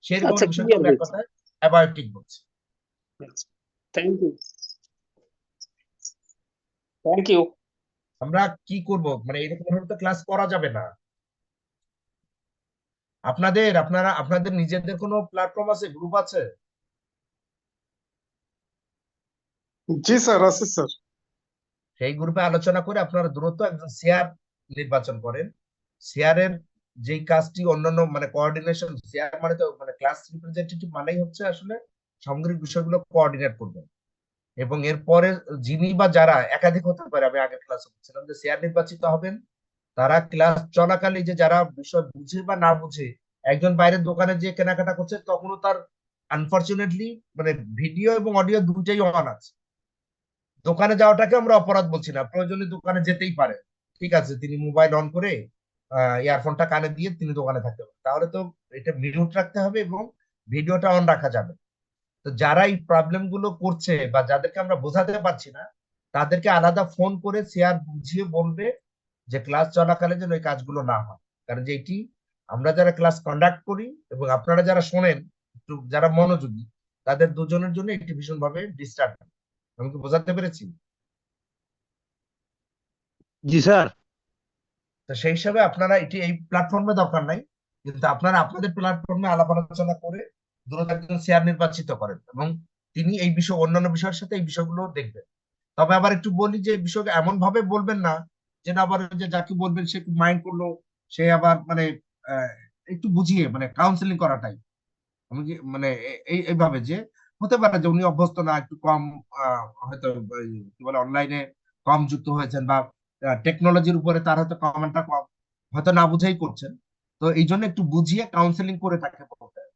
সেরকম আচ্ছা, বিষয়কে ক্লিয়ার আমরা এক হয়েছে। কথায় অ্যাবায়োটিক বলছি। আচ্ছা, থ্যাংক ইউ। Thank you. আমরা কি করব, মানে এরকম ভাবে তো ক্লাস করা যাবে না। আপনাদের নিজেদের কোনো প্ল্যাটফর্ম আছে, গ্রুপ আছে? জি স্যার, আছে স্যার। সেই গ্রুপে আলোচনা করে আপনারা দ্রুত একজন শেয়ার নির্বাচন করেন। শেয়ারের যেই কাজটি অন্যান্য মানে কোঅর্ডিনেশন, শেয়ার মানে তো মানে ক্লাস রিপ্রেজেন্টেটিভ মানেই হচ্ছে আসলে সামগ্রিক বিষয়গুলো কোঅর্ডিনেট করবেন। এবং এরপরে যিনি বা যারা একাধিক হতে পারে, আমি আগের ক্লাসে বলছিলাম যে শেয়ার নির্বাচিত হবেন, তারা ক্লাস চলাকালীন যে যারা বিষয় বুঝে বা না বুঝে, একজন বাইরের দোকানে যে কেনাকাটা করছে তখনও তার আনফরচুনেটলি মানে ভিডিও এবং অডিও দুটাই অন আছে। দোকানে যাওয়াটাকে আমরা অপরাধ বলছি না, প্রয়োজনে দোকানে যেতেই পারে, ঠিক আছে, তিনি মোবাইল অন করে ইয়ারফোনটা কানে দিয়ে তিনি দোকানে থাকতে পারেন, তাহলে তো এটা মিউট রাখতে হবে এবং ভিডিওটা অন রাখা যাবে। তো যারা এই প্রবলেম গুলো করছে বা যাদেরকে আমরা বোঝাতে পারছি না, তাদেরকে আলাদা ফোন করে শেয়ার বুঝিয়ে বলবে যে ক্লাস চলাকালে যেন এই কাজগুলো না হয়। কারণ যে এটি আমরা যারা ক্লাস কন্ডাক্ট করি এবং আপনারা যারা শোনেন, একটু যারা মনোযোগী, তাদের দুজনের জন্য এটি ভীষণভাবে ডিস্টার্ব। আমি কি বোঝাতে পেরেছি? জি স্যার। তো সেই হিসাবে আপনারা এটি এই প্ল্যাটফর্মে দরকার নাই, কিন্তু আপনারা আপনাদের প্ল্যাটফর্মে আলাপ আলোচনা করে দ্রুত একজন শেয়ার নির্বাচিত করেন এবং তিনি এই বিষয় অন্যান্য বিষয়ের সাথে এই বিষয়গুলো দেখবেন। তবে আবার একটু বলি যে বিষয়কে এমন ভাবে বলবেন না যে না আবার যে যাকে বলবেন সে মাইন্ড করলো, সে আবার মানে আহ, একটু বুঝিয়ে মানে কাউন্সিলিং করাটাই। আমি কি মানে এইভাবে যে হতে পারে যে উনি অভ্যস্ত না, একটু কম হয়তো কি বলে অনলাইনে কম যুক্ত হয়েছেন বা টেকনোলজির উপরে তার হয়তো কমেন্টটা কম, হয়তো না বুঝেই করছেন। তো এই জন্য একটু বুঝিয়ে কাউন্সিলিং করে তাকে বলতে হবে।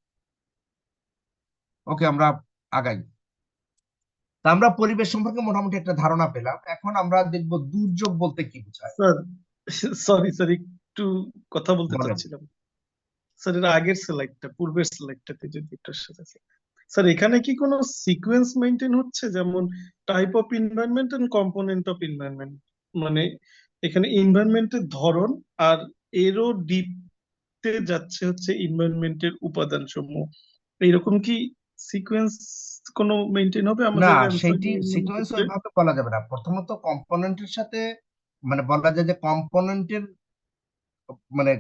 ওকে, আমরা আগাই। তা আমরা পরিবেশ সম্পর্কে মোটামুটি একটা ধারণা পেলাম, এখন আমরা দেখবো দুর্যোগ বলতে কি বোঝায়। স্যার, সরি স্যার, একটু কথা বলতে বলেন। চাচ্ছিলাম। স্যার, এর আগের স্লাইডটা, পূর্বের স্লাইডটাতে যদি একটু সাথে স্যার, এখানে কি কোনো সিকোয়েন্স মেনটেন হচ্ছে? যেমন type of environment and component of environment, মানে এখানে এনভায়রনমেন্টের ধরন আর এরও ডিপতে যাচ্ছে হচ্ছে এনভায়রনমেন্টের উপাদান সমূহ, এইরকম কি সিকোয়েন্স কোনো মেনটেন হবে না, আমাদের অ্যান্সার সেইটি সিকোয়েন্স ওইভাবে বলা যাবে না। প্রথমত কম্পোনেন্টের সাথে মানে বলা যায় যে কম্পোনেন্টের মানে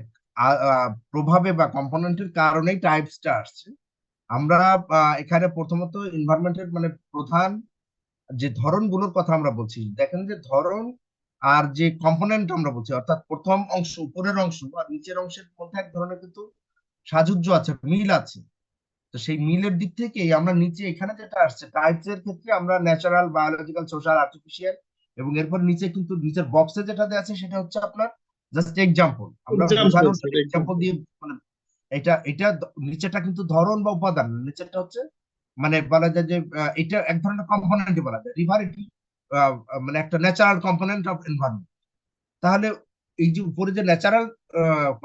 প্রভাবে বা কম্পোনেন্টের কারণেই টাইপসটা আসছে। আমরা এখানে প্রথমত এনভায়রনমেন্টের মানে প্রধান যে ধরনগুলোর কথা আমরা বলছি, দেখেন যে ধরন আর যে কম্পোনেন্ট আমরা বলছি, অর্থাৎ প্রথম অংশ উপরের অংশ আর নিচের অংশের মধ্যে এক ধরনের কিন্তু সাযুজ্য আছে, মিল আছে। তো সেই মিলের দিক থেকেই আমরা নিচে এখানে যেটা আসছে টাইপস এর ক্ষেত্রে আমরা ন্যাচারাল, বায়োলজিক্যাল, সোশ্যাল, আর্টিফিশিয়াল, এবং এরপর নিচে কিন্তু নিচের বক্সে যেটা দেওয়া আছে সেটা হচ্ছে আপনার জাস্ট এক্সাম্পল, আমরা এক্সাম্পল বোঝানোর স্যার, এক্সাম্পল এক্সাম্পল। দিয়ে মানে এটা এটা নিচেটা কিন্তু ধরন বা উপাদান, নিচেরটা হচ্ছে মানে বলা যায় যে এটা এক ধরনের কম্পোনেন্ট বলা যায়। রিভার এটি মানে একটা ন্যাচারাল কম্পোনেন্ট অফ এনভায়রনমেন্ট। তাহলে এই যে উপরে যে ন্যাচারাল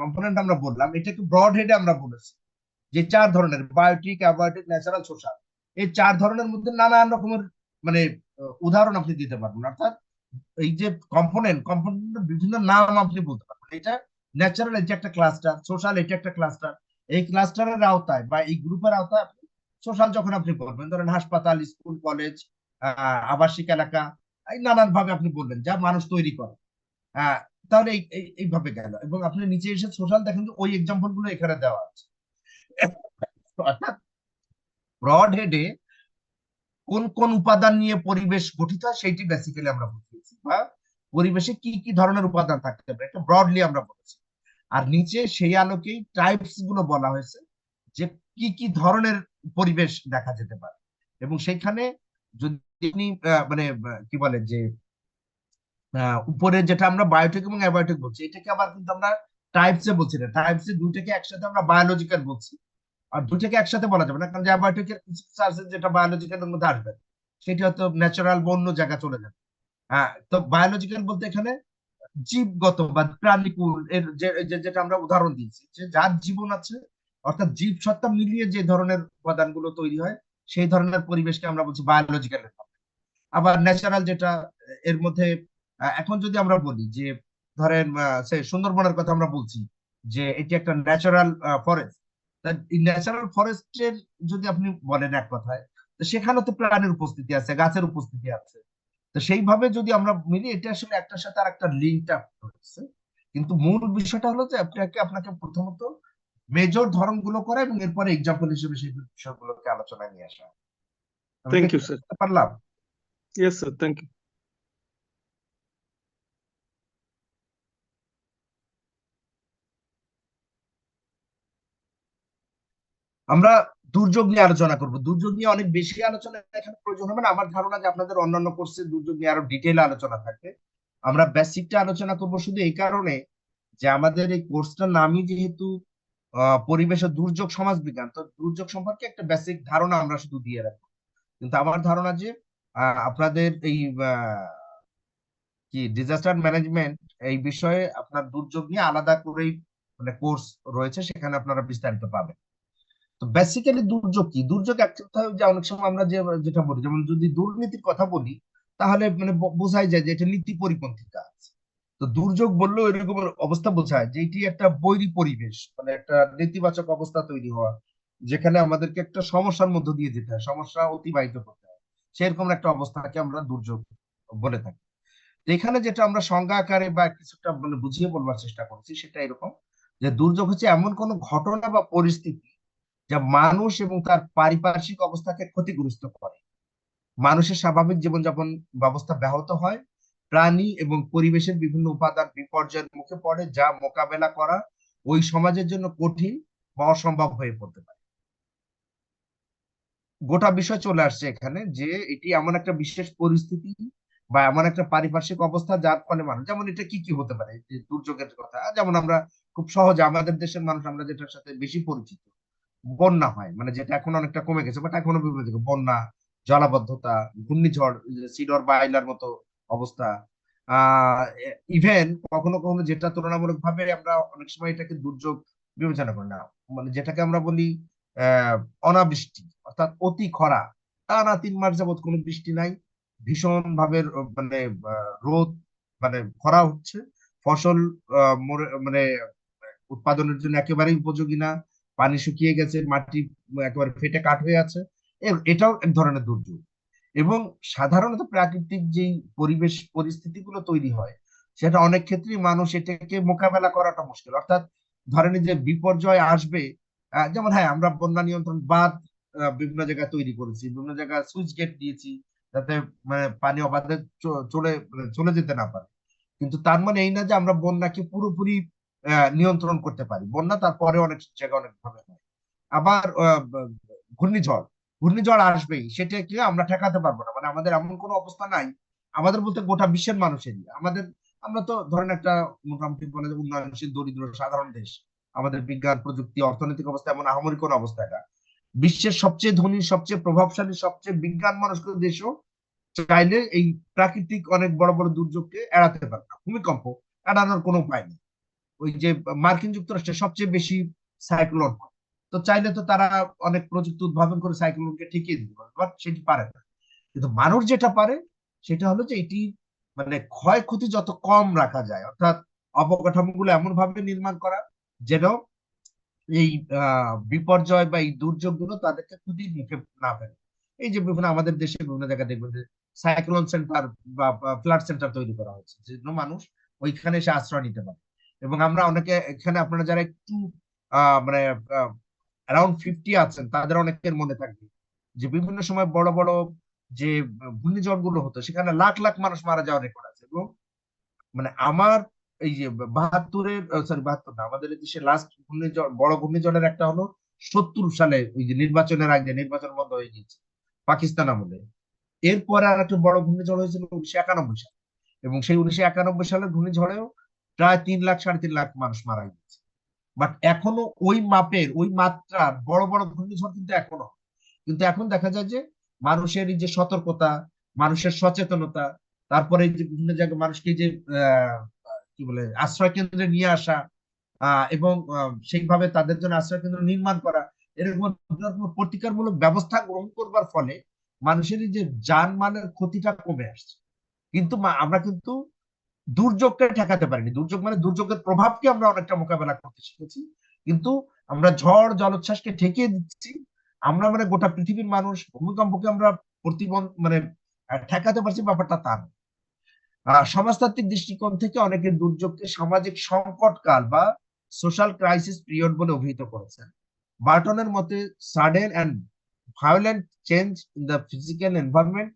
কম্পোনেন্ট আমরা বললাম, এটাকে ব্রড হেডে আমরা বলেছি যে চার ধরনের: বায়োটিক, অ্যাবায়োটিক, ন্যাচারাল, সোশ্যাল। এই চার ধরনের মধ্যে নানান রকমের মানে উদাহরণ আপনি দিতে পারবেন। অর্থাৎ এই যে কম্পোনেন্টের বিভিন্ন নাম আপনি বলতে পারবেন। এটা ন্যাচারাল, এটা একটা ক্লাস্টার; সোশ্যাল, এটা একটা ক্লাস্টার। এই ক্লাস্টারের আওতায় বা এই গ্রুপের আওতায় আপনি সোশ্যাল যখন আপনি বলবেন, ধরেন হাসপাতাল, স্কুল, কলেজ, আবাসিক এলাকা, এই নানান ভাবে আপনি বলবেন যা মানুষ তৈরি করে। আহ তাহলে এইভাবে গেল এবং আপনি নিচে এসে সোশ্যাল দেখেন যে ওই এক্সাম্পল গুলো এখানে দেওয়া আছে। অর্থাৎ ব্রড হেডে কোন কোন উপাদান নিয়ে পরিবেশ গঠিত হয় সেইটি বেসিক্যালি আমরা বুঝিয়েছি, বা পরিবেশে কি কি ধরনের উপাদান থাকতে পারে এটা ব্রডলি আমরা বলেছি। আর নিচে সেই আলোকেই টাইপস গুলো বলা হয়েছে যে কি কি ধরনের পরিবেশ দেখা যেতে পারে। এবং সেইখানে যদি আপনি মানে কি বলে যে উপরে যেটা আমরা বায়োটেক এবং অ্যাবায়োটিক বলছি, এটাকে আবার কিন্তু আমরা টাইপসে বলছি না, টাইপসে দুইটাকে একসাথে আমরা বায়োলজিক্যাল বলছি। আর দুইটাকে একসাথে বলা যাবে না, কারণ অ্যাবায়োটিকের কিছু কিছু আছে যেটা বায়োলজিক্যালের মধ্যে আসবে, সেটা হয়তো ন্যাচারাল বা অন্য জায়গায় চলে যাবে। হ্যাঁ, তো বায়োলজিক্যাল বলতে এখানে জীবগত বা প্রাণীকুল এর যেটা আমরা উদাহরণ দিয়েছি যে যার জীবন আছে, অর্থাৎ জীব সত্তা মিলিয়ে যে ধরনের উপাদানগুলো তৈরি হয় সেই ধরনের পরিবেশকে আমরা বলছি বায়োলজিক্যাল। আবার ন্যাচারাল যেটা এর মধ্যে এখন যদি আমরা বলি যে ধরেন সুন্দরবনের কথা আমরা বলছি যে এটি একটা ন্যাচারাল ফরেস্ট, ন্যাচারাল ফরেস্টের যদি আপনি বলেন এক কথায়, তো সেখানে তো প্রাণীর উপস্থিতি আছে, গাছের উপস্থিতি আছে। তো সেইভাবে যদি আমরা মিলি, এটা আসলে একটার সাথে আর একটা লিঙ্ক আপ হচ্ছে। কিন্তু মূল বিষয়টা হলো যে আপনাকে প্রথমত মেজর ধরনগুলো করা এবং এরপরে এক্সাম্পল হিসেবে সেই বিষয়গুলোকে আলোচনায় নিয়ে আসা। আমি থ্যাংক কি ইউ স্যার। করতে পারলাম? Yes sir, thank you. আমরা দুর্যোগ নিয়ে আলোচনা করব। দুর্যোগ নিয়ে অনেক বেশি আলোচনা এখানে প্রয়োজন হবে না। আমার ধারণা যে আপনাদের অন্যান্য কোর্সে দুর্যোগ নিয়ে আরো ডিটেইলে আলোচনা থাকবে। আমরা বেসিকটা আলোচনা করব শুধু এই কারণে যে আমাদের এই কোর্সটার নামই যেহেতু পরিবেশ ও দুর্যোগ সমাজ বিজ্ঞান, তো দুর্যোগ সম্পর্কে একটা বেসিক ধারণা আমরা শুধু দিয়ে রাখবো। কিন্তু আমার ধারণা যে আপনাদের এই কি ডিজাস্টার ম্যানেজমেন্ট এই বিষয়ে আপনার দুর্যোগ নিয়ে আলাদা করেই মানে কোর্স রয়েছে, সেখানে আপনারা বিস্তারিত পাবেন। তো বেসিক্যালি দুর্যোগ কি? দুর্যোগ একটা যে অনেক সময় আমরা যেটা বলি, যেমন যদি দুর্নীতির কথা বলি, তাহলে মানে বোঝাই যায় যে এটা নীতি পরিপন্থী কাজ। তো দুর্যোগ বললেও এরকম অবস্থা বোঝায় যে এটি একটা বৈরী পরিবেশ, মানে একটা নেতিবাচক অবস্থা তৈরি হওয়া, যেখানে আমাদেরকে একটা সমস্যার মধ্য দিয়ে যেতে হয়, সমস্যা অতিবাহিত করতে হয়, সেরকম একটা অবস্থাকে আমরা দুর্যোগ বলে থাকি। তো এখানে যেটা আমরা সংজ্ঞা আকারে বা কিছুটা মানে বুঝিয়ে বলবার চেষ্টা করছি, সেটা এরকম যে দুর্যোগ হচ্ছে এমন কোনো ঘটনা বা পরিস্থিতি যা মানুষ এবং তার পারিপার্শ্বিক অবস্থাকে ক্ষতিগ্রস্ত করে, মানুষের স্বাভাবিক জীবনযাপন ব্যবস্থা ব্যাহত হয়, প্রাণী এবং পরিবেশের বিভিন্ন উপাদান বিপর্যয়ের মুখে পড়ে, যা মোকাবেলা করা ওই সমাজের জন্য কঠিন বা অসম্ভব হয়ে পড়তে পারে। গোটা বিষয় চলে আসছে এখানে যে এটি এমন একটা বিশেষ পরিস্থিতি বা এমন একটা পারিপার্শ্বিক অবস্থা যার ফলে মানুষ, যেমন এটা কি কি হতে পারে যে দুর্যোগের কথা, যেমন আমরা খুব সহজে আমাদের দেশের মানুষ আমরা যেটার সাথে বেশি পরিচিত, বন্যা হয়, মানে যেটা এখন অনেকটা কমে গেছে বাট এখনো বিভিন্ন জায়গায় বন্যা, জলাবদ্ধতা, ঘূর্ণিঝড়, সিডর বা আইলার মতো অবস্থা। ইভেন কখনো কখনো যেটা তুলনামূলক ভাবে আমরা অনেক সময় এটাকে দুর্যোগ বিবেচনা করি না, মানে যেটাকে আমরা বলি আহ অনাবৃষ্টি, অর্থাৎ অতি খরা, টানা 3 মাস যাবত কোনো বৃষ্টি নাই, ভীষণ ভাবে মানে রোদ, মানে খরা হচ্ছে, ফসল মানে উৎপাদনের জন্য একেবারেই উপযোগী না, পানি শুকিয়ে গেছে, মাটি একেবারে ফেটে কাঠ হয়ে আছে। এটাও এক ধরনের দুর্যোগ। এবং সাধারণত প্রাকৃতিক যে পরিবেশ পরিস্থিতিগুলো তৈরি হয়, সেটা অনেক ক্ষেত্রেই মানুষ এটাকে মোকাবেলা করাটা মুশকিল। অর্থাৎ ধরেন যে বিপর্যয় আসবে, যেমন হ্যাঁ আমরা বন্যা নিয়ন্ত্রণ বাঁধ বিভিন্ন জায়গায় তৈরি করেছি, বিভিন্ন জায়গায় সুইচ গেট দিয়েছি, যাতে মানে পানি অবাধে চলে যেতে না পারে। কিন্তু তার মানে এই না যে আমরা বন্যাকে পুরোপুরি নিয়ন্ত্রণ করতে পারি। বন্যা তারপরে অনেক জায়গায় অনেক ভাবে হয়। আবার ঘূর্ণিঝড়, ঘূর্ণিঝড় আসবেই, সেটাকে আমরা ঠেকাতে পারবো না, মানে আমাদের এমন কোনো অবস্থা নাই, আমাদের বলতে গোটা বিশ্বের মানুষেরই, আমরা তো ধরেন একটা মোটামুটি বলে যে উন্নয়নশীল দরিদ্র সাধারণ দেশ, আমাদের বিজ্ঞান প্রযুক্তি অর্থনৈতিক অবস্থা এমন আহামরি কোনো অবস্থা না। বিশ্বের সবচেয়ে ধনী, সবচেয়ে প্রভাবশালী, সবচেয়ে বিজ্ঞান মনস্ক দেশও চাইলে এই প্রাকৃতিক অনেক বড় বড় দুর্যোগকে এড়াতে পারে না। ভূমিকম্প এড়ানোর কোনো উপায় নেই। ওই যে মার্কিন যুক্তরাষ্ট্রে সবচেয়ে বেশি সাইক্লোন হয়, তো চাইলে তো তারা অনেক প্রযুক্তি উদ্ভাবন করে সাইক্লোনকে ঠেকিয়ে দিতে পারে, বাট সেটি পারে না। কিন্তু মানুষ যেটা পারে সেটা হলো যে এটি মানে ক্ষয়ক্ষতি যত কম রাখা যায়, অর্থাৎ অবকাঠামোগুলো এমন ভাবে নির্মাণ করা যেন এই বিপর্যয় বা এই দুর্যোগ গুলো তাদেরকে ক্ষতির মুখে না ফেলে। এই যে বিভিন্ন আমাদের দেশে বিভিন্ন জায়গায় দেখবেন যে সাইক্লোন সেন্টার বা ফ্লাড সেন্টার তৈরি করা হচ্ছে, যেন মানুষ ওইখানে এসে আশ্রয় নিতে পারে। এবং আমরা অনেকে এখানে আপনারা যারা একটু মানে অ্যারাউন্ড 50 আছেন, তাদের অনেকের মনে থাকবে যে বিভিন্ন সময় বড় বড় যে ঘূর্ণিঝড় গুলো হতো, সেখানে লাখ লাখ মানুষ মারা যাওয়ার রেকর্ড আছে। এবং মানে আমার এই যে 72-এর, সরি 72 না, আমাদের দেশে লাস্ট ঘূর্ণিঝড়, বড় ঘূর্ণিঝড়ের একটা হলো 70 সালে, ওই যে নির্বাচনের আগে, নির্বাচন বন্ধ হয়ে গিয়েছে পাকিস্তান আমলে। এরপরে আর একটা বড় ঘূর্ণিঝড় হয়েছিল 1991 সালে, এবং সেই 1991 সালের ঘূর্ণিঝড়েও প্রায় 3 লাখ 3.5 লাখ মানুষ মারা গেছে। বাট এখনো ওই মাপের ওই মাত্রার বড় বড় ঘূর্ণিঝড় কিন্তু এখনো, কিন্তু এখন দেখা যায় যে মানুষের এই যে সতর্কতা, মানুষের সচেতনতা, তারপরে এই যে বিভিন্ন জায়গায় মানুষকে যে কি বলে আশ্রয় কেন্দ্রে নিয়ে আসা, এবং সেইভাবে তাদের জন্য আশ্রয় কেন্দ্র নির্মাণ করা, এরকম প্রতিকারমূলক ব্যবস্থা গ্রহণ করবার ফলে মানুষের এই যে জানমালের ক্ষতিটা কমে আসছে। কিন্তু আমরা কিন্তু দুর্যোগকে ঠেকাতে পারিনি। দুর্যোগ মানে দুর্যোগের প্রভাবকে আমরা অনেকটা মোকাবেলা করতে শিখেছি, কিন্তু আমরা ঝড় জলোচ্ছ্বাসকে ঠেকিয়ে দিচ্ছি, আমরা মানে গোটা পৃথিবীর মানুষ ভূমিকম্পকে আমরা মানে ঠেকাতে পারছি, ব্যাপারটা তা না। সমাজতাত্ত্বিক দৃষ্টিকোণ থেকে অনেকে দুর্যোগকে সামাজিক সংকটকাল বা সোশ্যাল ক্রাইসিস পিরিয়ড বলে অভিহিত করেছেন। বার্টনের মতে sudden and violent change in the physical environment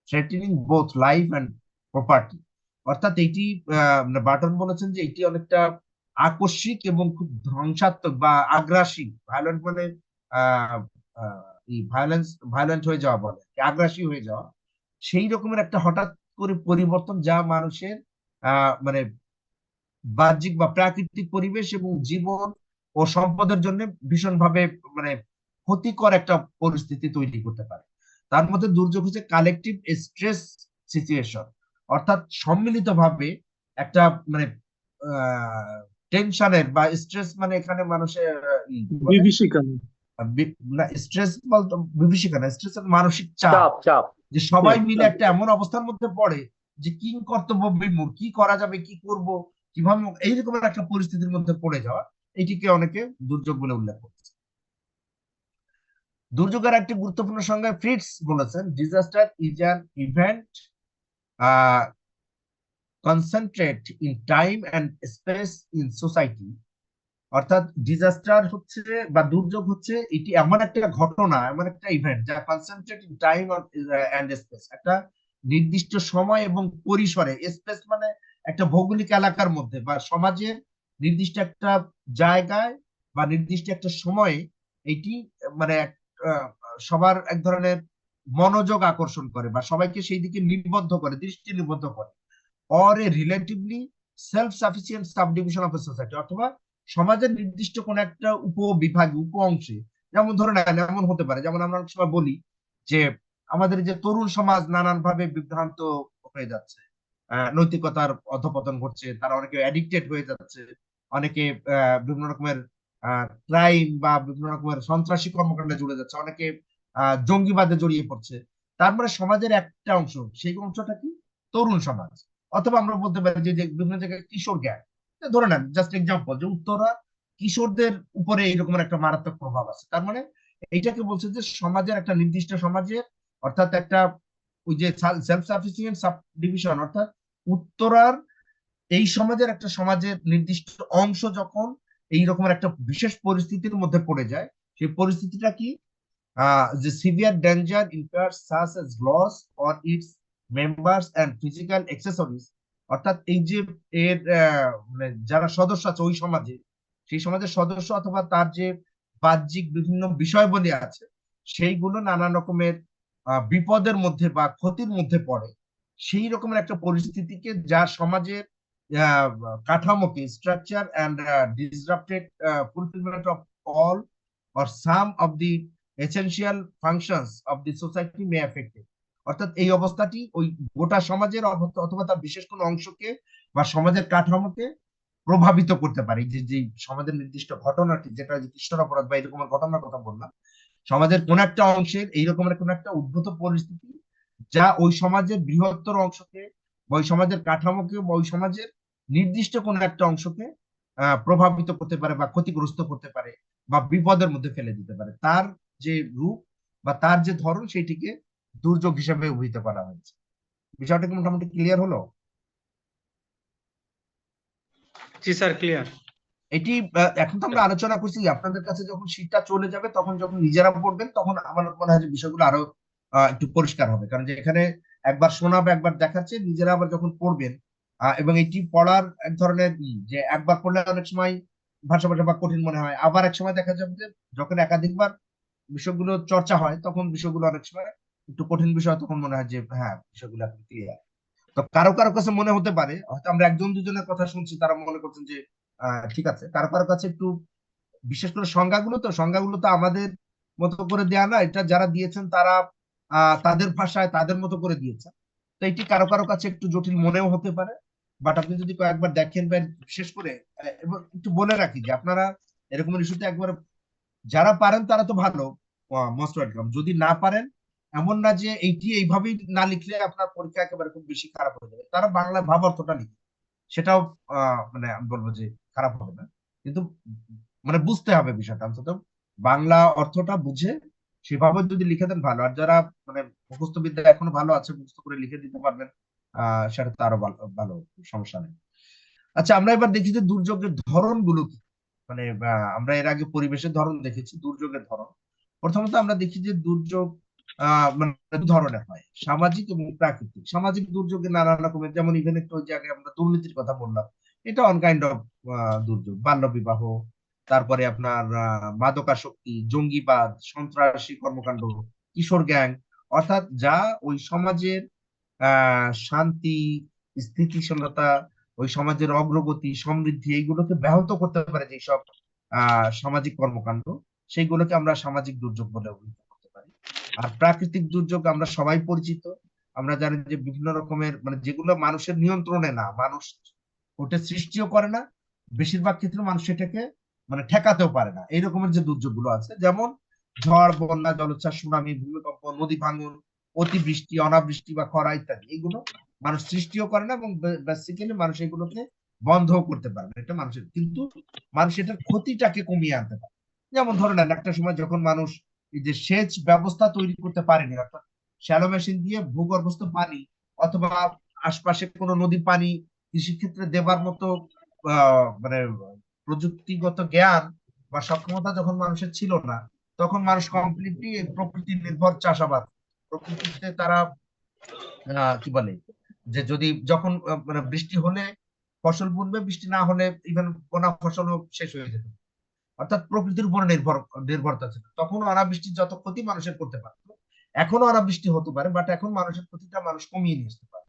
threatening both life and property. অর্থাৎ এইটি মানে বার্টন বলেছেন যে এটি অনেকটা আকস্মিক এবং খুব ধ্বংসাত্মক বা আগ্রাসী, ভায়োলেন্ট মানে ভায়োলেন্ট হয়ে যাওয়া বলে, আগ্রাসী হয়ে যাওয়া, সেই রকমের একটা হঠাৎ করে পরিবর্তন যা মানুষের মানে বাহ্যিক বা প্রাকৃতিক পরিবেশ এবং জীবন ও সম্পদের জন্য ভীষণভাবে মানে ক্ষতিকর একটা পরিস্থিতি তৈরি করতে পারে। তার মধ্যে দুর্যোগ হচ্ছে কালেকটিভ স্ট্রেস সিচুয়েশন, অর্থাৎ সম্মিলিতভাবে একটা মানে টেনশনের বা স্ট্রেস, মানে এখানে মানুষের বিভীষিকাময়। স্ট্রেস বলতে বিভীষিকা না, স্ট্রেস মানসিক চাপ, চাপ চাপ যে সবাই চাপ, মিলে চাপ। একটা এমন অবস্থার মধ্যে পড়ে যে কি কর্তব্য বিমূঢ়, কি করা যাবে, কি করব, কিভাবে, এইরকম একটা পরিস্থিতির মধ্যে পড়ে যাওয়া, এটিকে অনেকে দুর্যোগ বলে উল্লেখ করছে। দুর্যোগের একটি গুরুত্বপূর্ণ সংজ্ঞা ফ্রিটস বলেছেন, disaster is an event concentrate in time and space in society. অর্থাৎ ডিজাস্টার হচ্ছে বা দুর্যোগ হচ্ছে এটি এমন একটা ঘটনা, এমন একটা ইভেন্ট যা concentrate in time and space, একটা নির্দিষ্ট সময় এবং পরিসরে, স্পেস মানে একটা ভৌগোলিক এলাকার মধ্যে বা সমাজের নির্দিষ্ট একটা জায়গায় বা নির্দিষ্ট একটা সময়ে এটি মানে সবার এক ধরনের মনোযোগ আকর্ষণ করে বা সবাইকে সেই দিকে নিবদ্ধ করে, দৃষ্টি নিবদ্ধ করে, or a relatively self sufficient subdivision of a society, অথবা সমাজের নির্দিষ্ট কোন একটা উপবিভাগে, উপ অংশে। যেমন ধরে নেন এমন হতে পারে, যেমন আমরা অনেক সময় বলি যে আমাদের যে তরুণ সমাজ নানান ভাবে বিভ্রান্ত হয়ে যাচ্ছে, নৈতিকতার অধঃপতন ঘটছে, তারা অনেকে অ্যাডিক্টেড হয়ে যাচ্ছে, অনেকে বিভিন্ন রকমের ক্রাইম বা বিভিন্ন রকমের সন্ত্রাসী কর্মকাণ্ডে জুড়ে যাচ্ছে, অনেকে জঙ্গিবাদে জড়িয়ে পড়ছে। তার মানে সমাজের একটা অংশ, সেই অংশটা কি তরুণ সমাজ। অথবা আমরা বলতে পারি যে বিভিন্ন জায়গায় কিশোর গ্যাং, ধরে নেন জাস্ট এক্সাম্পল, যে উত্তরা কিশোরদের উপরে এইরকম একটা মারাত্মক প্রভাব আছে। তার মানে এইটাকে বলছে যে সমাজের একটা নির্দিষ্ট সমাজের, অর্থাৎ একটা ওই যে সেলফ সাফিসিয়েন্ট সাব ডিভিশন, অর্থাৎ উত্তরার এই সমাজের একটা সমাজের নির্দিষ্ট অংশ যখন এই রকমের একটা বিশেষ পরিস্থিতির মধ্যে পড়ে যায়, সেই পরিস্থিতিটা কি, the severe danger incurs such as loss or its members and physical accessories, অর্থাৎ এই যে এর মানে যারা সদস্য আছে ওই সমাজে, সেই সমাজের সদস্য অথবা তার যে বাহ্যিক বিভিন্ন বিষয়বলী আছে, সেইগুলো নানান রকমের বিপদের মধ্যে বা ক্ষতির মধ্যে পড়ে, সেই রকমের একটা পরিস্থিতিকে যা সমাজের আহ, কাঠামোকে structure and disrupted fulfilment of all or some of the essential functions of the society may affect it. অর্থাৎ এই অবস্থাটি ওই গোটা সমাজের অথবা তার বিশেষ কোনো অংশকে বা সমাজের কাঠামোকে প্রভাবিত করতে পারে। যে যে সমাজের নির্দিষ্ট ঘটনাটি, যেটা যে কিশোর অপরাধ বা এরকম ঘটনার কথা বললাম, সমাজের কোন একটা অংশের এই রকমের কোন একটা উদ্ভূত পরিস্থিতি যা ওই সমাজের বৃহত্তর অংশকে বা ওই সমাজের কাঠামোকে বা ওই সমাজের নির্দিষ্ট কোন একটা অংশকে প্রভাবিত করতে পারে বা ক্ষতিগ্রস্ত করতে পারে বা বিপদের মধ্যে ফেলে দিতে পারে, তার যে রূপ বা তার যে ধরন সেটিকে দুর্যোগ হিসেবে অভিহিত করা হয়েছে। বিষয়টা কি মোটামুটি ক্লিয়ার হলো? জি স্যার, ক্লিয়ার। এটি এখন তো আমরা আলোচনা করছি, আপনাদের কাছে যখন শীতটা চলে যাবে তখন যখন নিজেরা পড়বেন তখন আমার মনে হয় যে বিষয়গুলো আরো একটু পরিষ্কার হবে, কারণ যে এখানে একবার শোনা বা একবার দেখাচ্ছে, নিজেরা আবার যখন পড়বেন এবং এটি পড়ার এক ধরনের যে একবার পড়লে অনেক সময় ভাষা ভাষা বা কঠিন মনে হয়, আবার এক সময় দেখা যাবে যে যখন একাধিকবার বিষয়গুলো চর্চা হয় তখন বিষয়গুলো অনেক সময় একটু কঠিন বিষয়, তখন মনে হয় যে হ্যাঁ বিষয়গুলো এখন ক্লিয়ার। তো কারো কারো কাছে মনে হতে পারে, হয়তো আমরা একজন দুজনের কথা শুনছি, তারা মনে করছেন যে ঠিক আছে, কারো কারো কাছে একটু, বিশেষ করে সংজ্ঞাগুলো তো আমাদের মতো করে দেয়া না, এটা যারা দিয়েছেন তারা তাদের ভাষায় তাদের মতো করে দিয়েছেন, তো এটি কারো কারো কাছে একটু জটিল মনেও হতে পারে। বাট আপনি যদি কয়েকবার দেখেন বা বিশেষ করে এবং একটু বলে রাখি যে আপনারা এরকম ইস্যুতে একবার যারা পারেন তারা তো ভালো, মোস্ট ওয়েলকাম। যদি না পারেন, এমন না যে এইটি এইভাবেই না লিখলে আপনার পরীক্ষা একেবারে খুব বেশি খারাপ হয়ে যাবে, তারা বাংলা ভাব অর্থটা লিখে, সেটাও মানে আমি বলবো যে খারাপ হবে না, কিন্তু মানে বুঝতে হবে বিষয়টা, অন্তত বাংলা অর্থটা বুঝে সেভাবে যদি লিখে দেন ভালো। আর যারা মানে মুখস্থ বিদ্যা এখনো ভালো আছে, মুখস্থ করে লিখে দিতে পারবেন, সেটা তো আরো ভালো, ভালো, সমস্যা নেই। আচ্ছা, আমরা এবার দেখি যে দুর্যোগের ধরন গুলো কি। মানে আমরা এর আগে পরিবেশের ধরন দেখেছি, দুর্যোগের ধরন। প্রথমত আমরা দেখি যে দুর্যোগ মানে দু ধরনের হয়, সামাজিক এবং প্রাকৃতিক। সামাজিক দুর্যোগে নানা রকমের, যেমন ইভেন একটু ওই জায়গায় আমরা দুর্নীতির কথা বললাম, এটা অন কাইন্ড অফ দুর্যোগ। বাল্যবিবাহ, তারপরে আপনার মাদকাসক্তি, জঙ্গিবাদ, সন্ত্রাসী কর্মকাণ্ড, কিশোর গ্যাং, অর্থাৎ যা ওই সমাজের শান্তি, স্থিতিশীলতা, ওই সমাজের অগ্রগতি, সমৃদ্ধি, এইগুলোকে ব্যাহত করতে পারে যেসব সামাজিক কর্মকাণ্ড, সেইগুলোকে আমরা সামাজিক দুর্যোগ বলে অভিহিত করতে পারি। আর প্রাকৃতিক দুর্যোগ আমরা সবাই পরিচিত। আমরা জানি যে বিভিন্ন রকমের, মানে যেগুলো মানুষের নিয়ন্ত্রণে না, মানুষ ওটা সৃষ্টিও করে না, বেশিরভাগ ক্ষেত্রে মানুষ এটাকে মানে ঠেকাতেও পারে না, এই রকমের যে দুর্যোগগুলো আছে, যেমন ঝড়, বন্যা, জলোচ্ছ্বাস, সুনামি, ভূমিকম্প, নদী ভাঙন, অতিবৃষ্টি, অনাবৃষ্টি বা খরা ইত্যাদি, এগুলো মানুষ সৃষ্টিও করে না, এবং বেসিক্যালি মানুষ এগুলোকে বন্ধও করতে পারে না। এটা মানুষের, কিন্তু মানুষ এটার ক্ষতিটাকে কমিয়ে আনতে পারে। যেমন ধরে নেন, একটা সময় যখন মানুষ এই যে সেচ ব্যবস্থা তৈরি করতে পারেনি, অর্থাৎ শ্যালো মেশিন দিয়ে ভূগর্ভস্থ পানি অথবা আশপাশে কোনো নদীর পানি কৃষিক্ষেত্রে দেবার মতো মানে প্রযুক্তিগত জ্ঞান বা সক্ষমতা যখন মানুষের ছিল না, তখন মানুষ কমপ্লিটলি প্রকৃতি নির্ভর চাষাবাদ, প্রকৃতিতে তারা কি বলে যে যদি যখন মানে বৃষ্টি হলে ফসল বুনবে, বৃষ্টি না হলে ইভেন বোনা ফসলও শেষ হয়ে যেত, অর্থাৎ প্রকৃতির উপর নির্ভরতা ছিল। তখন অনাবৃষ্টির যত ক্ষতি মানুষের করতে পারতো, এখনো অনাবৃষ্টি হতে পারে, বাট এখন মানুষের ক্ষতিটা মানুষ কমিয়ে নিয়ে আসতে পারে।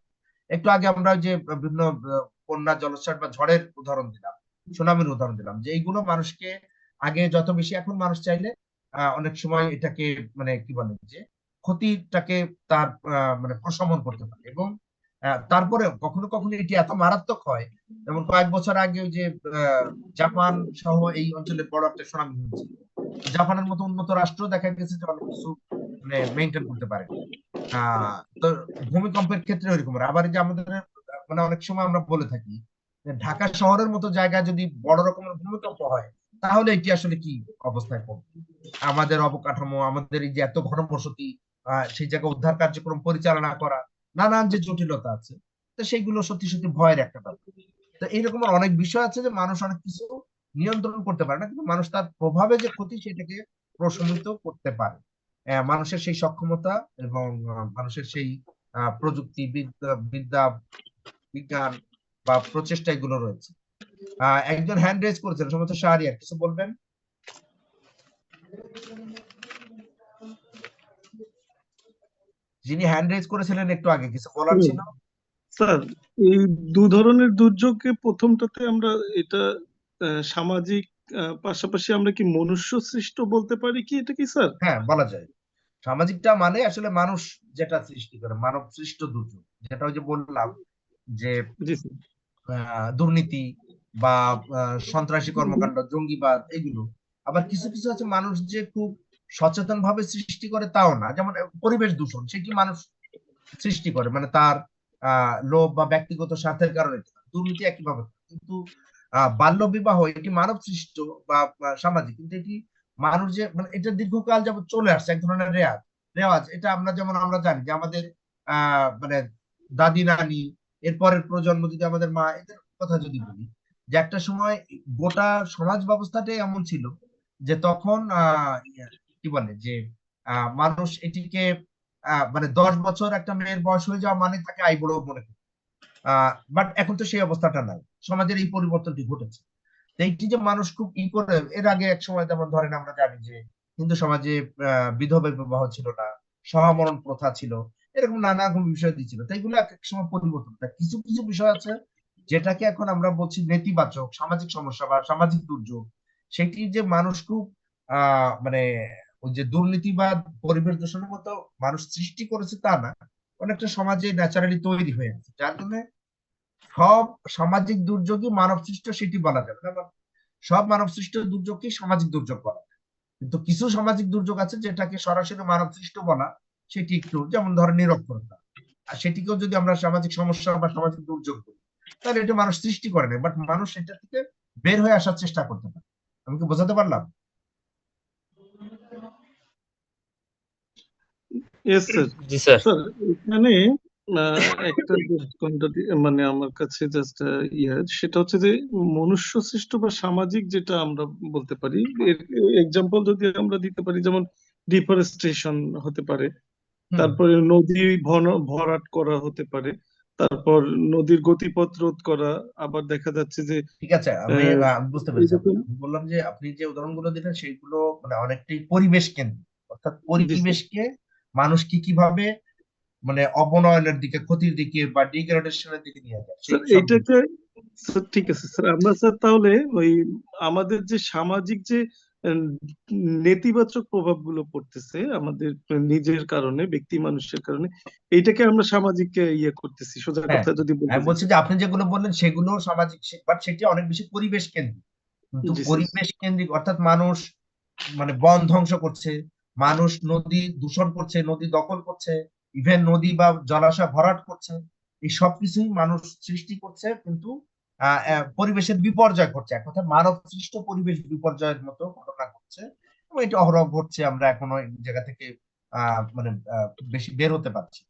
একটু আগে আমরা যে বিভিন্ন বন্যা, জলোচ্ছ্বাস বা ঝড়ের উদাহরণ দিলাম, সুনামির উদাহরণ দিলাম, যে এইগুলো মানুষকে আগে যত বেশি, এখন মানুষ চাইলে অনেক সময় এটাকে মানে কি বলে যে ক্ষতিটাকে তার মানে প্রশমন করতে পারে। এবং তারপরে কখনো কখনো এটি এত মারাত্মক হয়, যেমন কয়েক বছর আগে ওই যে জাপান সহ এই অঞ্চলে বড় একটা সুনামি হয়েছিল। জাপানের মতো উন্নত রাষ্ট্র দেখা গেছে যে অনেক কিছু মানে মেনটেন করতে পারে। তো ভূমিকম্পের ক্ষেত্রে ওইরকম। আবার এই যে আমাদের মানে অনেক সময় আমরা বলে থাকি যে ঢাকা শহরের মতো জায়গায় যদি বড় রকমের ভূমিকম্প হয়, তাহলে এটি আসলে কি অবস্থায় পড়বে। আমাদের অবকাঠামো, আমাদের এই যে এত ঘনবসতি, সেই জায়গায় উদ্ধার কার্যক্রম পরিচালনা করা, নানান যে জটিলতা আছে, তো সেইগুলো সত্যি সত্যি ভয়ের একটা ব্যাপার। তো এইরকম অনেক বিষয় আছে যে মানুষ অনেক কিছু নিয়ন্ত্রণ করতে পারে না, কিন্তু মানুষ তার প্রভাবে যে ক্ষতি সেটাকে প্রশমিত করতে পারে। মানুষের সেই সক্ষমতা এবং মানুষের সেই প্রযুক্তি বিদ্যা, বিজ্ঞান বা প্রচেষ্টা, এগুলো রয়েছে। একজন হ্যান্ড রেজ করেছেন, সম্ভবত শাহরিয়ার, কিছু বলবেন? যিনি হ্যান্ড রেজ করেছিলেন একটু আগে, কিছু বলার ছিল? স্যার, এই দু ধরনের দুর্যোগকে প্রথমটাতে আমরা এটা সামাজিক, পাশাপাশি আমরা কি মনুষ্য সৃষ্ট বলতে পারি কি, এটা কি স্যার? হ্যাঁ, বলা যায়। সামাজিকটা মানে আসলে মানুষ যেটা সৃষ্টি করে, মানব সৃষ্ট দুর্যোগ, যেটা ওই যে বললাম যে জি স্যার। দুর্নীতি বা সন্ত্রাসী কর্মকাণ্ড, জঙ্গিবাদ, এগুলো। আবার কিছু কিছু আছে মানুষ যে খুব সচেতন ভাবে সৃষ্টি করে তাও না, যেমন পরিবেশ দূষণ, সেটি মানুষ সৃষ্টি করে, মানে তার লোভ বা ব্যক্তিগত স্বার্থের কারণে। দুর্নীতি একইভাবে। কিন্তু বাল্য বিবাহ এটি মানব সৃষ্ট বা সামাজিক, কিন্তু এটি মানুষ যে মানে এটা দীর্ঘকাল যাবত চলে আসছে, এক ধরনের রেওয়াজ। এটা আমরা যেমন আমরা জানি যে আমাদের মানে দাদি নানি, এরপরের প্রজন্ম, যদি আমাদের মা, এদের কথা যদি বলি, যে একটা সময় গোটা সমাজ ব্যবস্থাটাই এমন ছিল যে তখন কি বলে যে মানুষ এটিকে মানে 10 বছর একটা মেয়ের বয়স হয়ে যাওয়া মানে তাকে আইবুড়ো মনে করে। বাট এখন তো সেই অবস্থাটা নাই, সমাজের এই পরিবর্তনটি ঘটেছে। তো এইটি যে মানুষ খুব করে, এর আগে এক সময় যেমন ধরেন আমরা জানি যে হিন্দু সমাজে বিধবা বিবাহ ছিল না, সহমরণ প্রথা ছিল, এরকম নানা রকম বিষয় দিয়েছিল। তো এগুলো এক এক সময় পরিবর্তন। তা কিছু কিছু বিষয় আছে যেটাকে এখন আমরা বলছি নেতিবাচক সামাজিক সমস্যা বা সামাজিক দুর্যোগ, সেটি যে মানুষ খুব মানে ওই যে দুর্নীতি বা পরিবেশ দূষণের মতো মানুষ সৃষ্টি করেছে তা না, অনেকটা সমাজে ন্যাচারালি তৈরি হয়ে আছে, যার জন্য সব সামাজিক দুর্যোগই মানব সৃষ্ট সেটি বলা যাবে না। সব মানব সৃষ্ট দুর্যোগকে সামাজিক দুর্যোগ বলা যায়। কিন্তু কিছু সামাজিক দুর্যোগ আছে যেটাকে সরাসরি মানব সৃষ্ট বলা সেটি একটু, যেমন ধরেন নিরক্ষরতা, আর সেটিকেও যদি আমরা সামাজিক সমস্যা বা সামাজিক দুর্যোগ বলি, তাহলে এটা মানুষ সৃষ্টি করে না, বাট মানুষ এটা থেকে বের হয়ে আসার চেষ্টা করতে পারে। আমি কি বোঝাতে পারলাম? Yes sir. জি স্যার। স্যার এখানে একটা মানে আমার কাছে জাস্ট সেটা হচ্ছে যে মনুষ্য সৃষ্ট বা সামাজিক যেটা আমরা বলতে পারি, এর এক্সাম্পল যদি আমরা দিতে পারি, যেমন ডিফরেস্টেশন হতে পারে, তারপরে নদী ভরাট করা হতে পারে, তারপর নদীর গতিপথ রোধ করা, আবার দেখা যাচ্ছে যে ঠিক আছে, আমি বুঝতে পেরেছি। এইরকম। আমি বললাম যে আপনি যে উদাহরণগুলো দিলেন সেগুলো মানে অনেকটাই পরিবেশ কেন্দ্রিক, অর্থাৎ জি স্যার। পরিবেশকে মানুষ কিভাবে মানে অবনয়নের দিকে, ক্ষতির দিকে বা ডিগ্রেডেশনের দিকে নিয়ে যায় সেই স্যার বিষয়গুলো। এইটাকে স্যার ঠিক আছে স্যার, আমরা স্যার তাহলে ওই আমাদের যে সামাজিক যে উম, নেতিবাচক প্রভাবগুলো পড়তেছে আমাদের নিজের কারণে, ব্যক্তি মানুষের কারণে, এইটাকে আমরা সামাজিক ইয়ে করতেছি, সোজা হ্যাঁ, কথা যদি বলতে আমি চাই বলছি স্যার। যে আপনি যেগুলো বললেন সেগুলো সামাজিক, বাট সেটি অনেক বেশি পরিবেশ কেন্দ্রিক। কিন্তু জি স্যার। পরিবেশ কেন্দ্রিক অর্থাৎ মানুষ মানে বন ধ্বংস করছে, মানুষ নদী দূষণ করছে, নদী দখল করছে, ইভেন নদী বা জলাশয় ভরাট করছে, এই সব কিছুই মানুষ সৃষ্টি করছে, কিন্তু পরিবেশের বিপর্যয় করছে। এক কথায় মানব সৃষ্ট পরিবেশ বিপর্যয়ের মতো ঘটনা ঘটছে, এবং এটা অহরহ ঘটছে। আমরা এখনো এই জায়গা থেকে মানে বেশি বের হতে পারছি।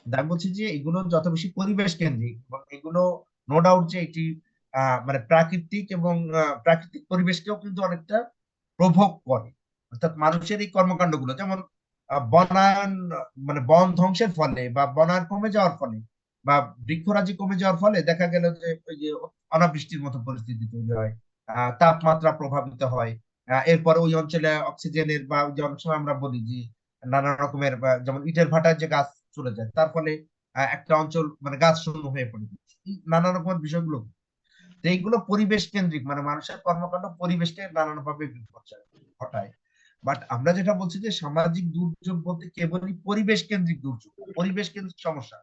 আমি বলছি যে এগুলো যত বেশি পরিবেশ কেন্দ্রিক, এবং এগুলো নো ডাউট যে এটি মানে প্রাকৃতিক এবং প্রাকৃতিক পরিবেশকেও কিন্তু অনেকটা প্রভোগ করে। অর্থাৎ মানুষের এই কর্মকাণ্ডগুলো, যেমন বনায়ন, মানে বন ধ্বংসের ফলে বা বনায়ন কমে যাওয়ার ফলে বা বৃক্ষরাজি কমে যাওয়ার ফলে দেখা গেল যে ওই যে অনাবৃষ্টির মতো পরিস্থিতি তৈরি হয়, তাপমাত্রা প্রভাবিত হয়। এরপরে ওই অঞ্চলে অক্সিজেনের বা ওই যে অনেক সময় আমরা বলি যে নানা রকমের যেমন ইটের ভাটায় যে গাছ চলে যায়, তার ফলে একটা অঞ্চল মানে গাছ শূন্য হয়ে পড়ে, নানা রকমের বিষয়গুলো। তো এইগুলো পরিবেশ কেন্দ্রিক, মানে মানুষের কর্মকাণ্ড পরিবেশকে নানানভাবে বিপর্যয় ঘটায়। বাট আমরা যেটা বলছি যে সামাজিক দুর্যোগ বলতে কেবলই পরিবেশ কেন্দ্রিক দুর্যোগ, পরিবেশ কেন্দ্রিক সমস্যা,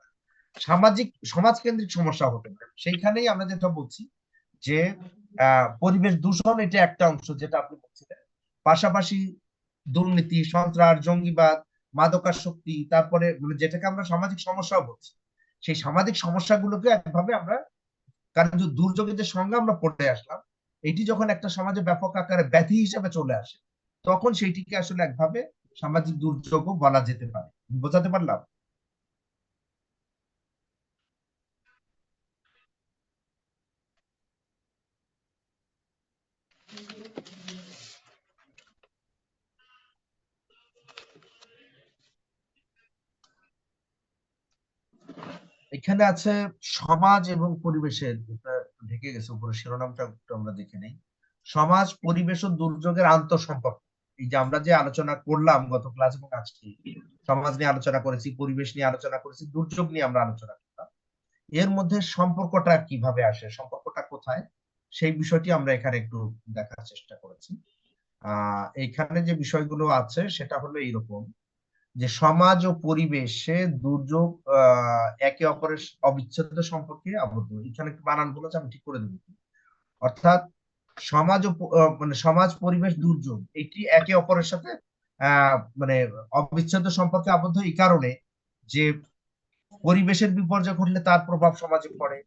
সামাজিক সমাজ কেন্দ্রিক সমস্যা হতে পারে। সেইখানেই আমরা যেটা বলছি যে পরিবেশ দূষণ এটা একটা অংশ, যেটা আপনি বলছিলেন। পাশাপাশি দুর্নীতি, সন্ত্রাস, জঙ্গিবাদ, মাদকাসক্তি, তারপরে মানে যেটাকে আমরা সামাজিক সমস্যাও বলছি, সেই সামাজিক সমস্যাগুলোকে একভাবে আমরা, কারণ যে দুর্যোগের যে সংজ্ঞা আমরা পড়ে আসলাম, এটি যখন একটা সমাজে ব্যাপক আকারে ব্যাধি হিসেবে চলে আসে, তখন সেইটিকে আসলে একভাবে সামাজিক দুর্যোগও বলা যেতে পারে। বোঝাতে পারলাম? এখানে আছে সমাজ এবং পরিবেশের, এটা ঢেকে গেছে উপরে, শিরোনামটা একটু আমরা দেখে নেই। সমাজ, পরিবেশ ও দুর্যোগের আন্তঃসম্পর্ক। এই যে আমরা যে আলোচনা করলাম গত ক্লাস এবং আজকে, সমাজ নিয়ে আলোচনা করেছি, পরিবেশ নিয়ে আলোচনা করেছি, দুর্যোগ নিয়ে আমরা আলোচনা করলাম। এর মধ্যে সম্পর্কটা কিভাবে আসে, সম্পর্কটা কোথায়, সেই বিষয়টি আমরা এখানে একটু দেখার চেষ্টা করেছি। এইখানে যে বিষয়গুলো আছে সেটা হলো এইরকম, যে সমাজ ও পরিবেশে দুর্যোগ একে অপরের অবিচ্ছেদ্য সম্পর্কে আবদ্ধ। এখানে একটু বানান বলেছে, আমি ঠিক করে দেবো। অর্থাৎ সমাজ ও মানে সমাজ, পরিবেশ, দুর্যোগ এটি একে অপরের সাথে মানে অবিচ্ছেদ্য সম্পর্কে আবদ্ধ এই কারণে যে পরিবেশের বিপর্যয় ঘটলে তার প্রভাব সমাজে পড়ে,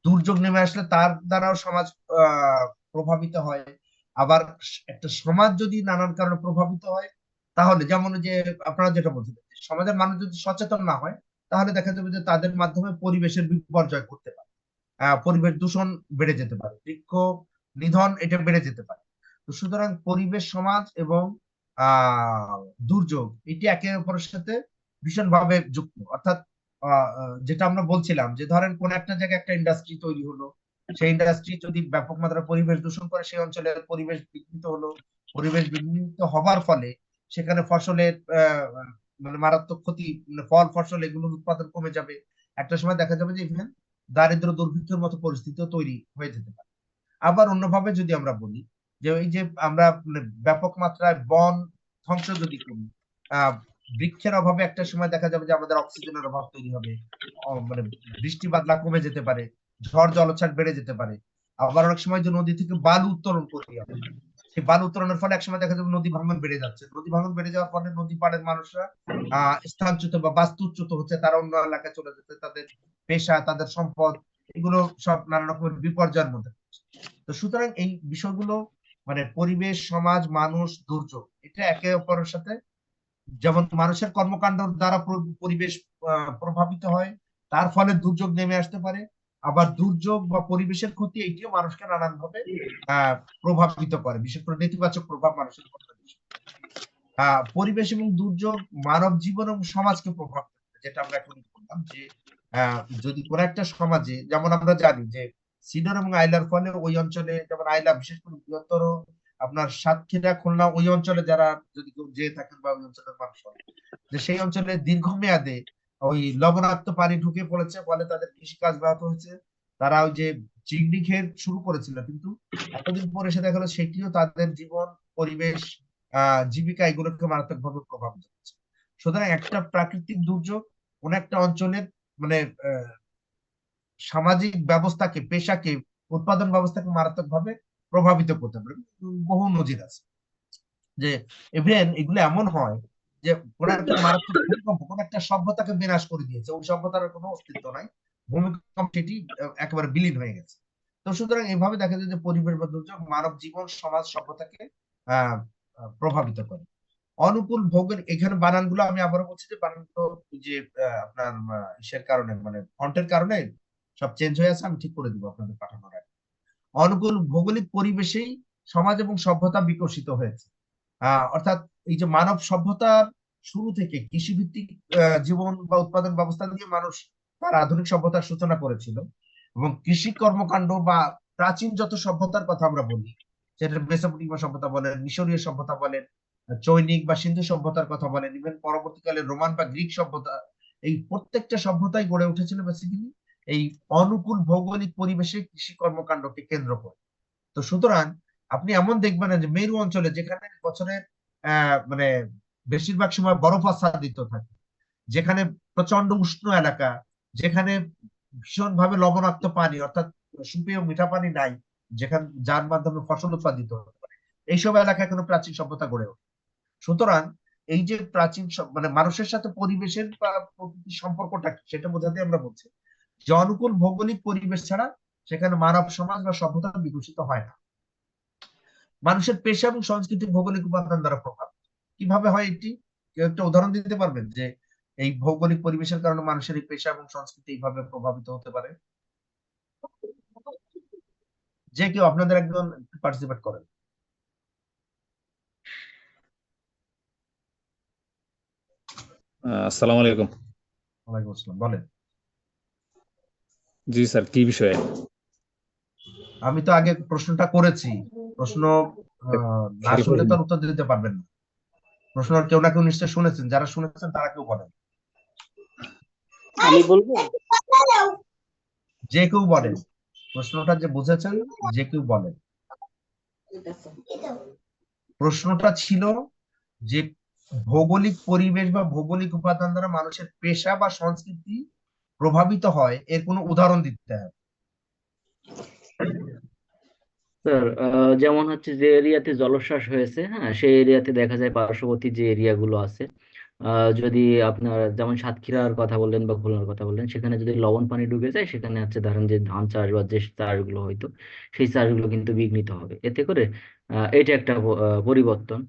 দুর্যোগ নেমে আসলে তার দ্বারাও সমাজ প্রভাবিত হয়। আবার একটা সমাজ যদি নানান কারণে প্রভাবিত হয়, তাহলে যেমন যে আপনারা যেটা বলছিলেন, সমাজের মানুষ যদি সচেতন না হয়, তাহলে দেখা যাবে যে তাদের মাধ্যমে পরিবেশের বিপর্যয় করতে পারে, পরিবেশ দূষণ বেড়ে যেতে পারে, বৃক্ষ নিধন এটা বেড়ে যেতে পারে। তো সুতরাং পরিবেশ, সমাজ এবং দুর্যোগ এটি একে অপরের সাথে ভীষণভাবে যুক্ত। অর্থাৎ যেটা আমরা বলছিলাম যে ধরেন কোন একটা জায়গায় একটা ইন্ডাস্ট্রি তৈরি হলো, সেই ইন্ডাস্ট্রি যদি ব্যাপক মাত্রায় পরিবেশ দূষণ করে, সেই অঞ্চলের পরিবেশ বিঘ্নিত হলো। পরিবেশ বিঘ্নিত হবার ফলে সেখানে ফসলের মানে মারাত্মক ক্ষতি, মানে ফল ফসল এগুলোর উৎপাদন কমে যাবে। একটা সময় দেখা যাবে যে ইভেন দারিদ্র দুর্ভিক্ষের মতো পরিস্থিতিও তৈরি হয়ে যেতে পারে। আবার অন্যভাবে যদি আমরা বলি যে এই যে আমরা মানে ব্যাপক মাত্রায় বন ধ্বংস যদি করি, আহ বৃক্ষের অভাবে একটা সময় দেখা যাবে যে আমাদের অক্সিজেনের অভাব তৈরি হবে, মানে বৃষ্টি বাদলা কমে যেতে পারে, ঝড় জলোচ্ছ্বাস বেড়ে যেতে পারে। আবার অনেক সময় যে নদী থেকে বালু উত্তোলন করি আমরা, সেই বালু উত্তোলনের ফলে একসময় দেখা যাবে নদী ভাঙন বেড়ে যাচ্ছে। নদী ভাঙন বেড়ে যাওয়ার ফলে নদী পাড়ের মানুষরা স্থানচ্যুত বা বাস্তুচ্যুত হচ্ছে, তারা অন্য এলাকায় চলে যাচ্ছে, তাদের পেশা, তাদের সম্পদ এগুলো সব নানা রকমের বিপর্যয়ের মধ্যে। তো সুতরাং এই বিষয়গুলো মানে পরিবেশ, সমাজ, মানুষ, দুর্যোগ, এটা একে অপরের সাথে, যেমন মানুষের কর্মকাণ্ড দ্বারা পরিবেশ প্রভাবিত হয়, তার ফলে দুর্যোগ নেমে আসতে পারে। আবার দুর্যোগ বা পরিবেশের ক্ষতি এটিও মানুষকে নানান ভাবে প্রভাবিত করে, বিশেষ করে নেতিবাচক প্রভাব মানুষের উপর ফেলে। পরিবেশ এবং দুর্যোগ মানব জীবন এবং সমাজকে প্রভাবিত করে, যেটা আমরা এখন বললাম যে যদি কোনো একটা সমাজে, যেমন আমরা জানি যে সিডর এবং আইলার ফলে ওই অঞ্চলে, যেমন আইলা বিশেষ করে বৃহত্তর আপনার সাতক্ষীরা, খুলনা, ওই অঞ্চলে যারা যদি কেউ যেয়ে থাকেন বা ওই অঞ্চলের মানুষ হন, যে সেই অঞ্চলে দীর্ঘমেয়াদে ওই লবণাক্ত পানি ঢুকে পড়েছে, ফলে তাদের কৃষিকাজ ব্যাহত হয়েছে। তারা ওই যে চিংড়ি খেয়ে শুরু করেছিল, কিন্তু এতদিন পরে এসে দেখা গেলো সেটিও তাদের জীবন, পরিবেশ, জীবিকা এগুলোকে মারাত্মকভাবে প্রভাবিত করছে। সুতরাং একটা প্রাকৃতিক দুর্যোগ কোন একটা অঞ্চলের মানে সামাজিক ব্যবস্থাকে, পেশাকে, উৎপাদন ব্যবস্থাকে মারাত্মকভাবে প্রভাবিত করতে পারে। বহু নজির আছে যে ইভেন এগুলো এমন হয় যে কোন একটা মারাত্মক ভূমিকম্প কোন একটা সভ্যতাকে বিনাশ করে দিয়েছে, ওই সভ্যতার কোনো অস্তিত্ব নাই, ভূমিকম্প সেটি একেবারে বিলীন হয়ে গেছে। তো সুতরাং এইভাবে দেখা যায় যে পরিবেশ বা দুর্যোগ মানব জীবন, সমাজ, সভ্যতাকে আহ প্রভাবিত করে। অনুকূল ভৌগোলিক, এখানে বানানগুলো আমি আবারও বলছি যে বানানগুলো যে আপনার ইসের কারণে, মানে ফন্টের কারণে সব চেঞ্জ হয়ে আছে, আমি ঠিক করে দিব আপনাদের পাঠানোর আগে। অনুকূল ভৌগোলিক পরিবেশেই সমাজ এবং সভ্যতা বিকশিত হয়েছে। অর্থাৎ এই যে মানব সভ্যতার শুরু থেকে কৃষিভিত্তিক জীবন বা উৎপাদন ব্যবস্থা দিয়ে মানুষ তার আধুনিক সভ্যতার সূচনা করেছিল, এবং কৃষি কর্মকাণ্ড বা প্রাচীন যত সভ্যতার কথা আমরা বলি, সেটা মেসোপটেমিয়া সভ্যতা বলেন, মিশরীয় সভ্যতা বলেন, চৈনিক বা সিন্ধু সভ্যতার কথা বলেন, ইভেন পরবর্তীকালে রোমান বা গ্রিক সভ্যতা, এই প্রত্যেকটা সভ্যতাই গড়ে উঠেছিল বেসিক্যালি এই অনুকূল ভৌগোলিক পরিবেশে কৃষি কর্মকাণ্ডকে কেন্দ্র করে। তো সুতরাং আপনি এমন দেখবেন না যে মেরু অঞ্চলে, যেখানে বছরের মানে বেশিরভাগ সময় বরফাচ্ছাদিত থাকে, যেখানে প্রচন্ড উষ্ণ এলাকা, যেখানে ভীষণ ভাবে লবণাক্ত পানি, অর্থাৎ সুপেয় মিঠা পানি নাই, যেখানে যার মাধ্যমে ফসল উৎপাদিত হতে পারে, এইসব এলাকায় কোনো প্রাচীন সভ্যতা গড়ে ওঠে। সুতরাং এই যে প্রাচীন মানে মানুষের সাথে পরিবেশের বা প্রকৃতির সম্পর্কটা কি, সেটা বোঝাতে আমরা বলছি যে অনুকূল ভৌগোলিক পরিবেশ ছাড়া সেখানে মানব সমাজ বা সভ্যতা বিকশিত হয় না। মানুষের পেশা এবং সংস্কৃতি ভৌগোলিক উপাদান দ্বারা প্রভাবিত। কিভাবে হয় এটি? কেউ একটা উদাহরণ দিতে পারবেন যে এই ভৌগোলিক পরিবেশের কারণে মানুষের এই পেশা এবং সংস্কৃতি এইভাবে প্রভাবিত হতে পারে? যে কেউ আপনাদের একজন পার্টিসিপেট করেন। আসসালামু আলাইকুম। ওয়ালাইকুম আসসালাম, বলেন। জি স্যার, কি বিষয়ে? আমি তো আগে প্রশ্নটা করেছি, প্রশ্ন না খেয়াল শুনলে তো করিনি। আর উত্তর দিতে পারবেন না। প্রশ্ন কেউ না কেউ নিশ্চয় শুনেছেন, যারা শুনেছেন তারা কেউ বলেন, আমি বলবো। যে কেউ বলেন, প্রশ্নটা যে বুঝেছেন যে কেউ বলেন। প্রশ্নটা ছিল যে ভৌগোলিক পরিবেশ বা ভৌগোলিক উপাদান দ্বারা মানুষের পেশা বা সংস্কৃতি প্রভাবিত হয়, এর কোনো উদাহরণ দিতে হবে। স্যার যেমন হচ্ছে যে এরিয়াতে জলোচ্ছ্বাস হয়েছে, হ্যাঁ, সেই এরিয়াতে দেখা যায় পার্শ্ববর্তী যে এরিয়াগুলো আছে, যদি আপনার যেমন সাতক্ষীরার কথা বললেন বা খুলনার কথা বললেন, সেখানে যদি লবণ পানি ঢুকে যায়, সেখানে হচ্ছে ধরেন যে ধান চাষ বা যে চাষগুলো হয়তো সেই চাষগুলো কিন্তু বিঘ্নিত হবে এতে করে। এটা একটা পরিবর্তন।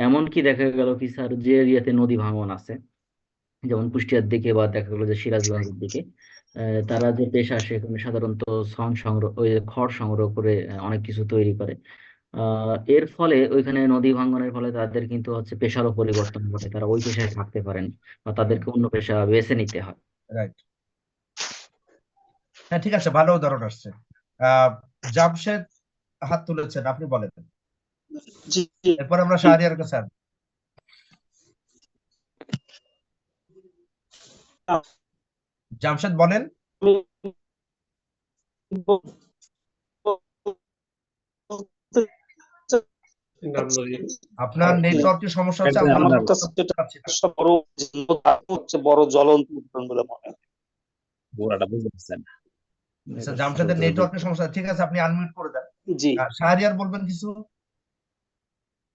এমনকি দেখা গেল কি স্যার, যে এরিয়াতে নদী ভাঙন আছে, যেমন কুষ্টিয়ার দিকে বা দেখা গেলো যে সিরাজগঞ্জের দিকে, তারা যে পেশা, সেখানে সাধারণত শ্রম সংগ্রহ, ওই যে খড় সংগ্রহ করে অনেক কিছু তৈরি করে। এর ফলে ওইখানে নদী ভাঙ্গনের ফলে তাদের কিন্তু হচ্ছে পেশারও পরিবর্তন ঘটে, তারা ওই পেশায় থাকতে পারেন বা তাদেরকে অন্য পেশা বেছে নিতে হয়। রাইট, হ্যাঁ ঠিক আছে, ভালো উদাহরণ আসছে। জামশেদ হাত তুলেছেন, আপনি বলেন, জি, এরপর আমরা শাহরিয়ার কাছে আসবো। জামশেদ বলেন। আপনার নেটওয়ার্কের সমস্যা হচ্ছে, বড় জ্বলন্ত উদাহরণ বলে মনে হয়। জামশেদের নেটওয়ার্কের সমস্যা, ঠিক আছে, আপনি আনমিউট করে দেন। জি, শাহরিয়ার বলবেন কিছু।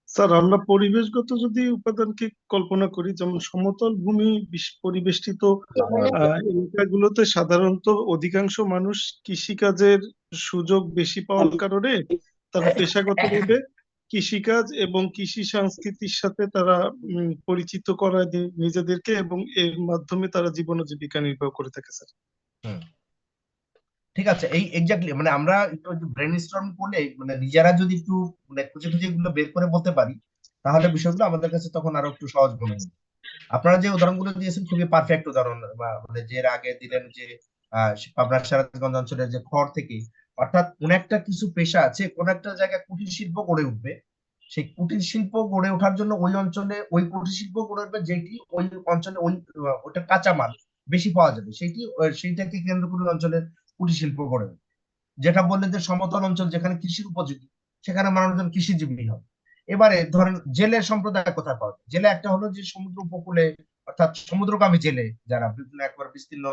স্যার আমরা পরিবেশগত যদি উপাদানকে কল্পনা করি, যেমন সমতল ভূমি পরিবেষ্টিত এলাকাগুলোতে সাধারণত অধিকাংশ মানুষ কৃষিকাজের সুযোগ বেশি পাওয়ার কারণে তারা পেশাগতভাবে কৃষিকাজ এবং কৃষি সংস্কৃতির সাথে তারা পরিচিত করায় নিজেদেরকে, এবং এর মাধ্যমে তারা জীবন ও জীবিকা নির্বাহ করে থাকে স্যার। হুম, ঠিক আছে, এই এক্স্যাক্টলি মানে আমরা একটু ব্রেন স্টর্ম করলে মানে নিজেরা যদি একটু মানে খুঁজে খুঁজে এগুলো বের করে বলতে পারি, তাহলে বিষয়গুলো আমাদের কাছে তখন আরো একটু সহজ মনে হবে। আপনারা যে উদাহরণগুলো দিয়েছেন খুবই পারফেক্ট উদাহরণ, মানে যে এর আগে দিলেন যে পাবনার সিরাজগঞ্জ অঞ্চলের যে খড় থেকে, অর্থাৎ কোন একটা কিছু পেশা আছে, কোন একটা জায়গায় কুটির শিল্প গড়ে উঠবে, সেই কুটির শিল্প গড়ে ওঠার জন্য ওই অঞ্চলে ওই কুটির শিল্প গড়ে উঠবে যেটি ওই অঞ্চলে ওই ওটার কাঁচামাল বেশি পাওয়া যাবে, সেইটাকে কেন্দ্র করে ওই অঞ্চলের কুটির শিল্প গড়ে উঠবে। যেটা বললেন যে সমতল অঞ্চল যেখানে কৃষির উপযোগী, সেখানে মানুষজন কৃষিজীবী হবে। এবারে ধরেন জেলে সম্প্রদায় কোথায় পাওয়া যায়? জেলে একটা হলো যে সমুদ্র উপকূলে, অর্থাৎ সমুদ্রগামী জেলে যারা বিভিন্ন একবার বিস্তীর্ণ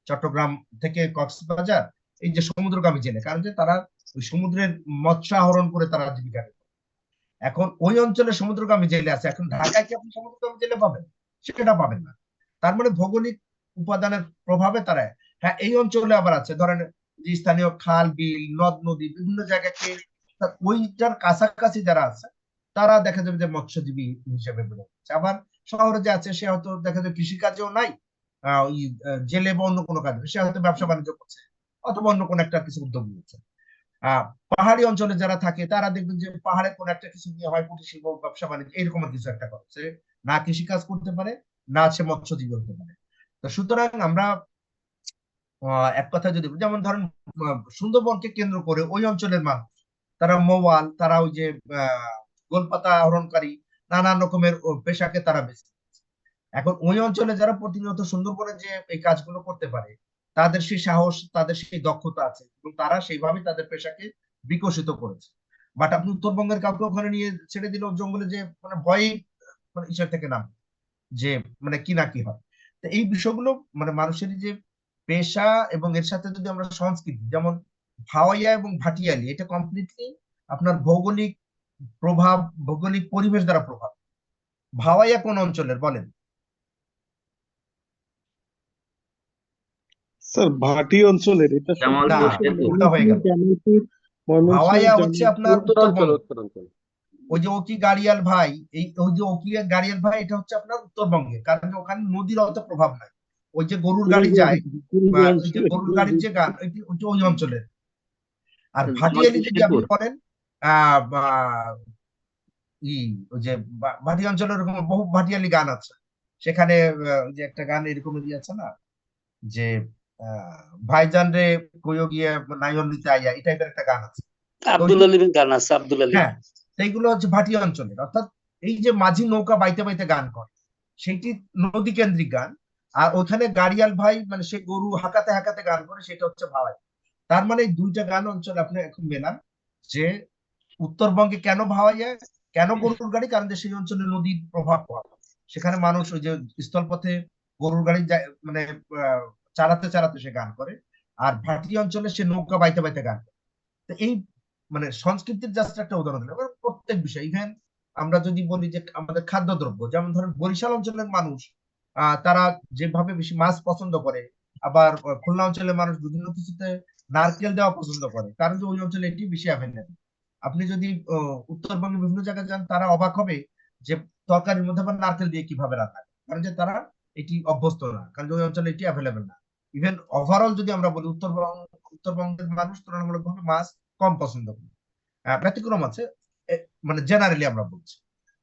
চট্টগ্রাম থেকে কক্সবাজার, এই যে সমুদ্রগামী জেলে, কারণ যে তারা ওই সমুদ্রের মৎস্য আহরণ করে তারা জীবিকা নির্বাহ করে। এখন ওই অঞ্চলে সমুদ্রগামী জেলে আছে, এখন ঢাকায় কি আপনি সমুদ্রগামী জেলে পাবেন? সেটা পাবেন না। তার মানে ভৌগোলিক উপাদানের প্রভাবে তারা, হ্যাঁ এই অঞ্চলে আবার আছে ধরেন যে স্থানীয় খাল বিল নদ নদী বিভিন্ন জায়গাকে, ওইটার কাছাকাছি যারা আছে তারা দেখা যাবে যে মৎস্যজীবী হিসেবে বেড়ে উঠছে। আবার শহরে যে আছে সে হয়তো দেখা যাবে কৃষিকাজেও নাই, ওই জেলে বা অন্য কোনো কাজে, সে হয়তো ব্যবসা বাণিজ্য করছে অথবা অন্য কোনো একটা কিছু উদ্যোগ নিচ্ছে। পাহাড়ি অঞ্চলে যারা থাকে তারা দেখবেন যে পাহাড়ে কোনো একটা কিছু নিয়ে হয় কুটির শিল্প ব্যবসা বাণিজ্য এরকম কিছু একটা করছে, না কৃষিকাজ করতে পারে না সে মৎস্যজীবী হতে পারে। তো সুতরাং আমরা এক কথা যদি যেমন ধরেন সুন্দরবনকে কেন্দ্র করে ওই অঞ্চলের মানুষ তারা মৌয়াল, তারা ওই যে গোলপাতা আহরণকারী নানান রকমের পেশাকে তারা বেছে নিয়েছে। এখন ওই অঞ্চলে যারা প্রতিনিয়ত সুন্দরবনে যে এই কাজগুলো করতে পারে, তাদের সেই সাহস তাদের সেই দক্ষতা আছে এবং তারা সেইভাবে তাদের পেশাকে বিকশিত করেছে। বাট আপনি উত্তরবঙ্গের কাউকে ওখানে নিয়ে ছেড়ে দিল জঙ্গলে, যে মানে ভয়ে মানে ঈশ্বর থেকে নাম যে মানে কি না কি হয়। তো এই বিষয়গুলো মানে মানুষের যে পেশা এবং এর সাথে যদি আমরা সংস্কৃতি, যেমন ভাওয়াইয়া এবং ভাটিয়ালি, এটা কমপ্লিটলি আপনার ভৌগোলিক প্রভাব, ভৌগোলিক পরিবেশ দ্বারা প্রভাব। ভাওয়াইয়া কোন অঞ্চলের বলেন? স্যার ভাটি অঞ্চলের, এটা না, জামালপুর সেতু। ওটা হয়ে গেল। ভাওয়াইয়া হচ্ছে আপনার উত্তরাঞ্চল উত্তরবঙ্গ। উত্তরাঞ্চল ওই যে ওকি গাড়িয়াল ভাই, ওই যে ওকি গাড়িয়াল ভাই এটা হচ্ছে আপনার উত্তরবঙ্গে, কারণ যে ওখানে নদীর অত প্রভাব নাই। ওই যে গরুর গাড়ি যায় বা ওই যে গরুর গাড়ির যে গান ওইটা ওই অঞ্চলের। আর ভাটিয়ালি জামালপুর যদি আপনি শেরপুর। বলেন ওই যে ভাটি অঞ্চলের এরকম বহু ভাটিয়ালি গান আছে। সেখানে ওই যে একটা গান এরকম আছে না যে ভাইজান রে কইও গিয়ে নাইয়ন নিতে আইয়া, এই টাইপের একটা গান আছে। আব্দুল আলীমের গান আছে, আব্দুল আলী। হ্যাঁ, সেইগুলো হচ্ছে ভাটি অঞ্চলের, অর্থাৎ এই যে মাঝি নৌকা বাইতে বাইতে গান করে সেইটি নদী কেন্দ্রিক গান। আর ওখানে গাড়িয়াল ভাই মানে সে গরু হাঁকাতে হাঁকাতে গান করে, সেটা হচ্ছে ভাওয়াই। তার মানে এই দুইটা গান অঞ্চল আপনি এখন মেলান যে উত্তরবঙ্গে কেন ভাওয়াইয়া, কেন গরুর গাড়ি, কারণ যে সেই অঞ্চলে নদীর প্রভাব কম, সেখানে মানুষ ওই যে স্থলপথে গরুর গাড়ি মানে চালাতে চালাতে সে গান করে। আর ভাটি অঞ্চলে সে নৌকা বাইতে বাইতে গান করে। তো এই মানে সংস্কৃতির জাস্ট একটা উদাহরণ দিলাম। প্রত্যেক বিষয়, ইভেন আমরা যদি বলি যে আমাদের খাদ্যদ্রব্য, যেমন ধরেন বরিশাল অঞ্চলের মানুষ তারা যেভাবে বেশি মাছ পছন্দ করে, আবার খুলনা অঞ্চলের মানুষ বিভিন্ন কিছুতে নারকেল দেওয়া পছন্দ করে, কারণ যে ওই অঞ্চলে এটি বেশি অ্যাভেলেবল। আপনি যদি উত্তরবঙ্গে বিভিন্ন জায়গায় যান তারা অবাক হবে যে তরকারির মধ্যে আবার নারকেল দিয়ে কিভাবে রান্না করে, কারণ যে তারা এটি অভ্যস্ত না, কারণ যে ওই অঞ্চলে এটি অ্যাভেলেবল না। ইভেন ওভারঅল যদি আমরা বলি উত্তরবঙ্গের মানুষ তুলনামূলকভাবে মাছ কম পছন্দ করে, ব্যতিক্রম আছে মানে জেনারেলি আমরা বলছি।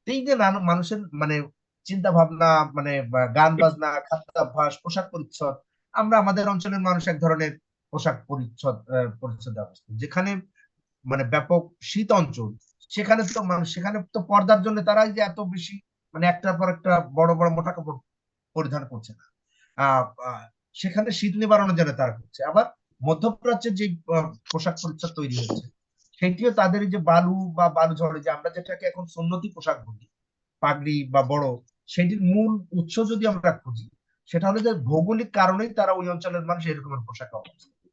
এই যে মানুষের মানে চিন্তা ভাবনা মানে গান বাজনা খাদ্যাভ্যাস পোশাক পরিচ্ছদ, আমরা আমাদের অঞ্চলের মানুষ এক ধরনের পোশাক পরিচ্ছদ ব্যবস্থা, যেখানে মানে ব্যাপক শীত অঞ্চল, সেখানে তো পর্দার জন্য তারা যে এত বেশি মানে একটার পর একটা বড় বড় মোটা কাপড় পরিধান করছে না, সেখানে শীত নিবারণের জন্য তারা করছে। আবার মধ্যপ্রাচ্যের যে পোশাক পরিচ্ছদ তৈরি হচ্ছে সেটিও তাদের যে বালু বা বালু ঝড়ে, যে আমরা যেটাকে এখন সুন্নতি পোশাক বলি, পাগড়ি বা বড়, সেটির মূল উৎস যদি আমরা খুঁজি, সেটা হলো যে ভৌগোলিক কারণেই তারা ওই অঞ্চলের মানুষ এরকমের পোশাক অবলম্বন করে।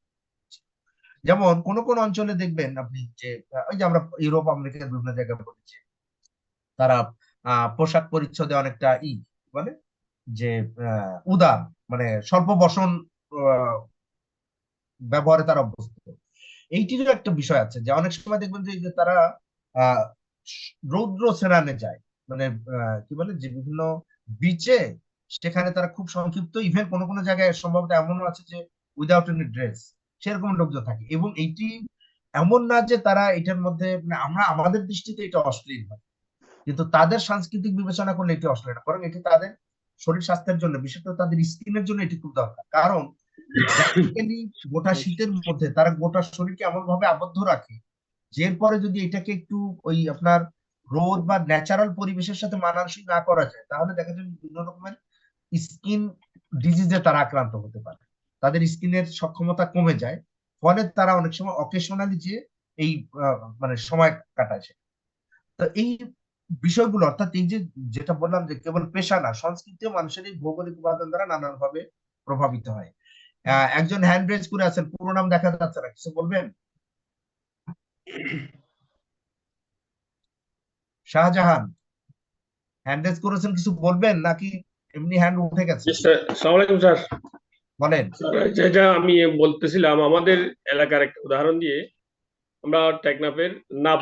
যেমন কোন কোন অঞ্চলে দেখবেন আপনি যে ওই যে আমরা ইউরোপ আমেরিকার বিভিন্ন জায়গায় বলেছি, তারা পোশাক পরিচ্ছদে অনেকটা মানে যে উদার মানে স্বল্প বসন ব্যবহারে তারা অভ্যস্ত। এইটিরও একটা বিষয় আছে যে অনেক সময় দেখবেন যে এই যে তারা আহ রৌদ্র সেনানে যায়, মানে কি বলে যে বিভিন্ন বিচে, সেখানে তারা খুব সংক্ষিপ্ত, ইভেন কোনো কোনো জায়গায় সম্ভবত এমনও আছে যে উইদাউট এনি ড্রেস সেরকম লোকজন থাকে। এবং এইটি এমন না যে তারা এটার মধ্যে, মানে আমরা আমাদের দৃষ্টিতে এটা অশ্লীল হয়, কিন্তু তাদের সাংস্কৃতিক বিবেচনা করলে এটি অশ্লীল না, বরং এটি তাদের শরীর স্বাস্থ্যের জন্য, বিশেষ করে তাদের স্কিনের জন্য এটি খুব দরকার। কারণ প্র্যাকটিক্যালি গোটা শীতের মধ্যে তারা গোটা শরীরকে এমন ভাবে আবদ্ধ রাখে যে এরপরে যদি এটাকে একটু ওই আপনার রোদ বা ন্যাচারাল পরিবেশের সাথে মানানসই না করা যায়, তাহলে দেখা যাবে বিভিন্ন রকমের স্কিন ডিজিজে তারা আক্রান্ত হতে পারে, তাদের স্কিনের সক্ষমতা কমে যায়, ফলে তারা অনেক সময় অকেশনালি যে এই মানে সময় কাটায়। তো এই বিষয়গুলো, অর্থাৎ এই যে যেটা বললাম যে কেবল পেশা না, সংস্কৃতিও মানুষের এই ভৌগোলিক উপাদান দ্বারা নানানভাবে প্রভাবিত হয়। একজন হ্যান্ড রেজ করে আছেন, পুরো নাম দেখা যাচ্ছে না, কিছু বলবেন? শাহজাহান হ্যান্ড রেজ করেছেন, কিছু বলবেন নাকি এমনি হ্যান্ড উঠে গেছে? আসসালামু আলাইকুম স্যার। বলেন। যেটা আমি বলতেছিলাম, আমাদের এলাকার একটা উদাহরণ দিয়ে, আমরা টেকনাফের নাব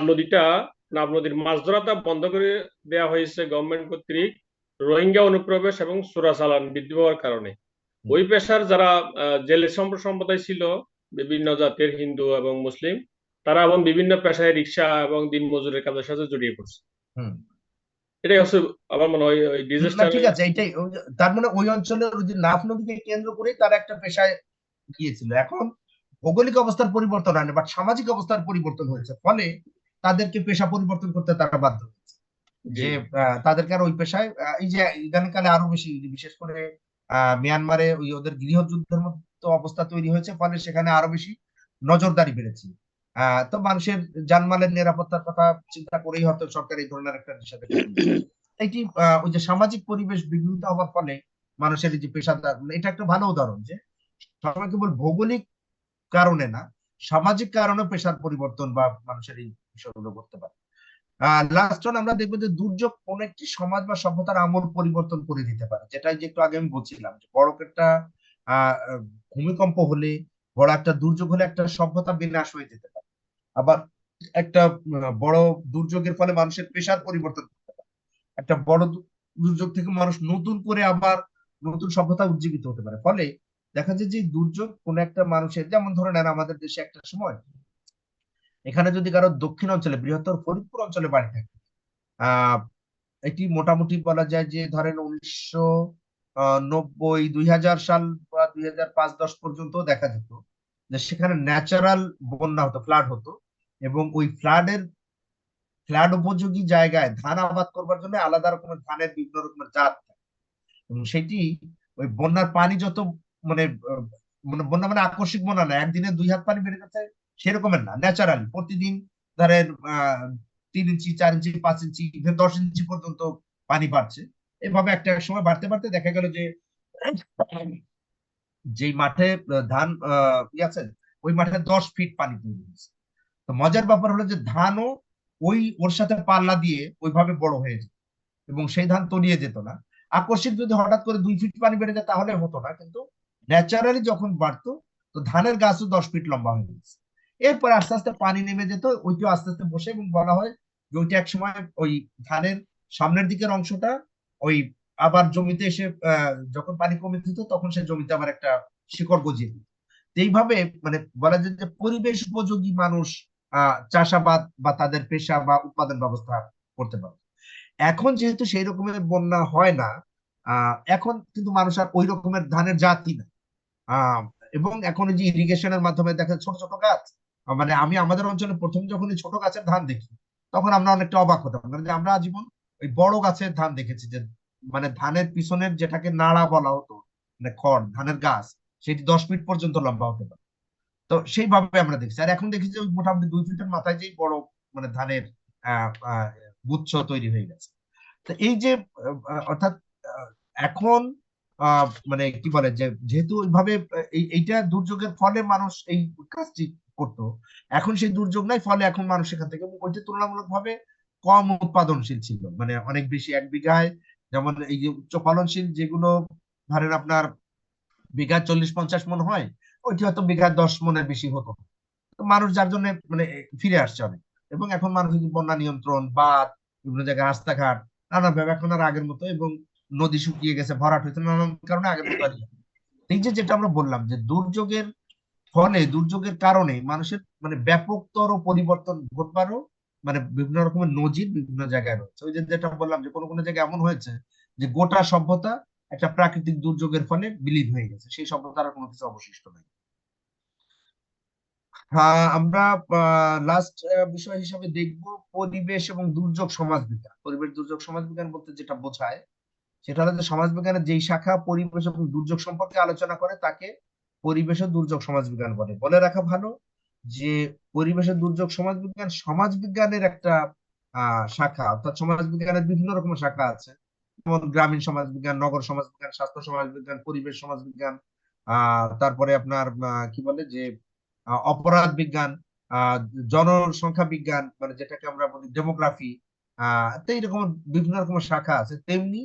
নদীর মাছ ধরাটা বন্ধ করে দেওয়া হয়েছে গভর্নমেন্ট কর্তৃক, রোহিঙ্গা অনুপ্রবেশ এবং চোরাচালান বৃদ্ধি পাওয়ার কারণে। ওই পেশার যারা জেলে সম্প্রদায় ছিল, বিভিন্ন জাতের হিন্দু এবং মুসলিম, তারা এবং বিভিন্ন পেশায় রিক্সা এবং দিনমজুরের কাজের সাথে জড়িয়ে পড়ছে। এটাই হচ্ছে আমার মনে হয় ওই না, ডিজাস্টার। ঠিক আছে, এটাই তার মানে ওই অঞ্চলের ওই যে নাফ নদীকে কেন্দ্র করে তারা একটা পেশায় গিয়েছিল। এখন ভৌগোলিক অবস্থার পরিবর্তন হয়নি, বাট সামাজিক অবস্থার পরিবর্তন হয়েছে, ফলে তাদেরকে পেশা পরিবর্তন করতে তারা বাধ্য হয়েছে, যে তাদেরকে আর ওই পেশায় এই যে ইদানিংকালে আরো বেশি, বিশেষ করে মিয়ানমারে ওই ওদের গৃহযুদ্ধের মতো অবস্থা তৈরি হয়েছে, ফলে সেখানে আরো বেশি নজরদারি বেড়েছে। তো মানুষের জানমালের নিরাপত্তার কথা চিন্তা করেই হয়তো সরকার এই ধরনের একটা নিষেধাজ্ঞা দিয়েছে। এটি ওই যে সামাজিক পরিবেশ বিঘ্নিত হওয়ার ফলে মানুষের এই যে পেশাদার, এটা একটা ভালো উদাহরণ যে সবাই কেবল ভৌগোলিক কারণে না, সামাজিক কারণে পেশার পরিবর্তন বা মানুষের এই বিষয়গুলো করতে পারে। লাস্ট ওয়ান, আমরা দেখবো যে দুর্যোগ কোন একটি সমাজ বা সভ্যতার আমূল পরিবর্তন করে দিতে পারে, যেটা যে একটু আগে আমি বলছিলাম যে বড় একটা ভূমিকম্প হলে, বড় একটা দুর্যোগ হলে একটা সভ্যতা বিনাশ হয়ে যেতে পারে। আবার একটা বড় দুর্যোগের ফলে মানুষের পেশার পরিবর্তন করতে পারে। একটা বড় দুর্যোগ থেকে মানুষ নতুন করে আবার নতুন সভ্যতা উজ্জীবিত হতে পারে। ফলে দেখা যায় যে দুর্যোগ কোন একটা মানুষের, যেমন ধরে নেন আমাদের দেশে একটা সময় এখানে যদি কারো দক্ষিণ অঞ্চলে, বৃহত্তর ফরিদপুর অঞ্চলে বাড়ি থাকে, এটি মোটামুটি বলা যায় যে ধরেন 1990 2000 সাল বা 2005-10 পর্যন্ত দেখা যেত যে সেখানে ন্যাচারাল বন্যা হতো, ফ্লাড হতো, এবং ওই ফ্লাড উপযোগী জায়গায় ধান আবাদ করবার জন্য আলাদা রকমের ধানের বিভিন্ন রকমের জাত থাকে। এবং সেটি ওই বন্যার পানি যত মানে মানে বন্যা মানে আকস্মিক বন্যা না, একদিনে 2 হাত পানি বেড়ে গেছে সেরকমের না, ন্যাচারালি প্রতিদিন ধরেন 3 ইঞ্চি 4 ইঞ্চি 5 ইঞ্চি 10 ইঞ্চি পর্যন্ত পানি বাড়ছে। এভাবে একটা সময় বাড়তে বাড়তে দেখা গেল যে যেই মাঠে ধান আছে, ওই মাঠে 10 ফিট পানি তৈরি হয়েছে। তো মজার ব্যাপার হলো যে ধানও ওর সাথে পাল্লা দিয়ে ওইভাবে বড় হয়ে যেত, এবং সেই ধান তলিয়ে যেত না। আকস্মিক যদি হঠাৎ করে 2 ফিট পানি বেড়ে যায় তাহলে হতো না, কিন্তু ন্যাচারালি যখন বাড়তো, তো ধানের গাছও 10 ফিট লম্বা হয়ে গেছে। এরপর আস্তে আস্তে পানি নেমে যেত, ওইটাও আস্তে আস্তে বসে, এবং বলা হয় যে ওইটা এক সময় ওই ধানের সামনের দিকের অংশটা ওই আবার জমিতে এসে যখন পানি কমে যেত তখন সে জমিতে আবার একটা শিকড় গজিয়ে দিত। এইভাবে মানে বলা যায় যে পরিবেশ উপযোগী মানুষ চাষাবাদ বা তাদের পেশা বা উৎপাদন ব্যবস্থা করতে পারে। এখন যেহেতু সেই রকমের বন্যা হয় না, এখন কিন্তু মানুষ আর ওই রকমের ধানের জাতই না। এবং এখন যে ইরিগেশনের মাধ্যমে দেখা ছোট ছোট গাছ, মানে আমি আমাদের অঞ্চলে প্রথম যখন ছোট গাছের ধান দেখি তখন আমরা অনেকটা অবাক হতাম, কারণ যে আমরা আজীবন ওই বড় গাছের ধান দেখেছি, যে মানে ধানের পিছনের যেটাকে নাড়া বলা হতো, মানে খড় ধানের গাছ, সেটি 10 ফিট পর্যন্ত লম্বা হতে পারে। তো সেইভাবে আমরা দেখছি। আর এখন দেখি যে ওই মোটামুটি 2 ফিটের মাথায় যেই বড় মানে ধানের গুচ্ছ তৈরি হয়ে গেছে। তো এই যে অর্থাৎ এখন মানে কি বলে যে যেহেতু ওইভাবে এইটা দুর্যোগের ফলে মানুষ এই কাজটি করতো, এখন সেই দুর্যোগ নাই, ফলে এখন মানুষ সেখান থেকে ওইটা তুলনামূলক ভাবে কম উৎপাদনশীল ছিল, মানে অনেক বেশি 1 বিঘায়, যেমন এই যে উচ্চ ফলনশীল যেগুলো ধরেন আপনার বিঘা 40-50 মন হয়, ওইটি হয়তো বিঘা 10 মনের বেশি হতো। তো মানুষ যার জন্য মানে ফিরে আসছে অনেক, এবং এখন মানুষ যদি বন্যা নিয়ন্ত্রণ, বাঁধ, বিভিন্ন জায়গায় রাস্তাঘাট নানা ভাবে এখন আর আগের মতো, এবং নদী শুকিয়ে গেছে, ভরাট হয়েছে, নানান কারণে আগের মতো আর নেই। এই যে যেটা আমরা বললাম যে দুর্যোগের ফলে, দুর্যোগের কারণে মানুষের মানে ব্যাপকতর পরিবর্তন ঘটবারও মানে বিভিন্ন রকমের নজির বিভিন্ন জায়গায় রয়েছে। ওই যে যেটা বললাম যে কোনো কোনো জায়গায় এমন হয়েছে যে গোটা সভ্যতা একটা প্রাকৃতিক দুর্যোগের ফলে বিলীন হয়ে গেছে, সেই সভ্যতার আর কোনো কিছু অবশিষ্ট নেই। হ্যাঁ, আমরা লাস্ট বিষয় হিসাবে দেখব পরিবেশ এবং দুর্যোগ সমাজবিজ্ঞান। পরিবেশ দুর্যোগ সমাজবিজ্ঞান বলতে যেটা বোঝায় সেটা হলো যে সমাজবিজ্ঞানের যেই শাখা পরিবেশ এবং দুর্যোগ সম্পর্কে আলোচনা করে তাকে পরিবেশ ও দুর্যোগ সমাজবিজ্ঞান বলে। বলে রাখা ভালো যে পরিবেশ ও দুর্যোগ সমাজবিজ্ঞান সমাজবিজ্ঞানের একটা শাখা, অর্থাৎ সমাজবিজ্ঞানের বিভিন্ন রকমের শাখা আছে, যেমন গ্রামীণ সমাজবিজ্ঞান, নগর সমাজবিজ্ঞান, স্বাস্থ্য সমাজবিজ্ঞান, পরিবেশ সমাজবিজ্ঞান, তারপরে আপনার কি বলে যে অপরাধ বিজ্ঞান, আহ জনসংখ্যা বিজ্ঞান, মানে যেটাকে আমরা বলি ডেমোগ্রাফি। তো এইরকম বিভিন্ন রকমের শাখা আছে। তেমনি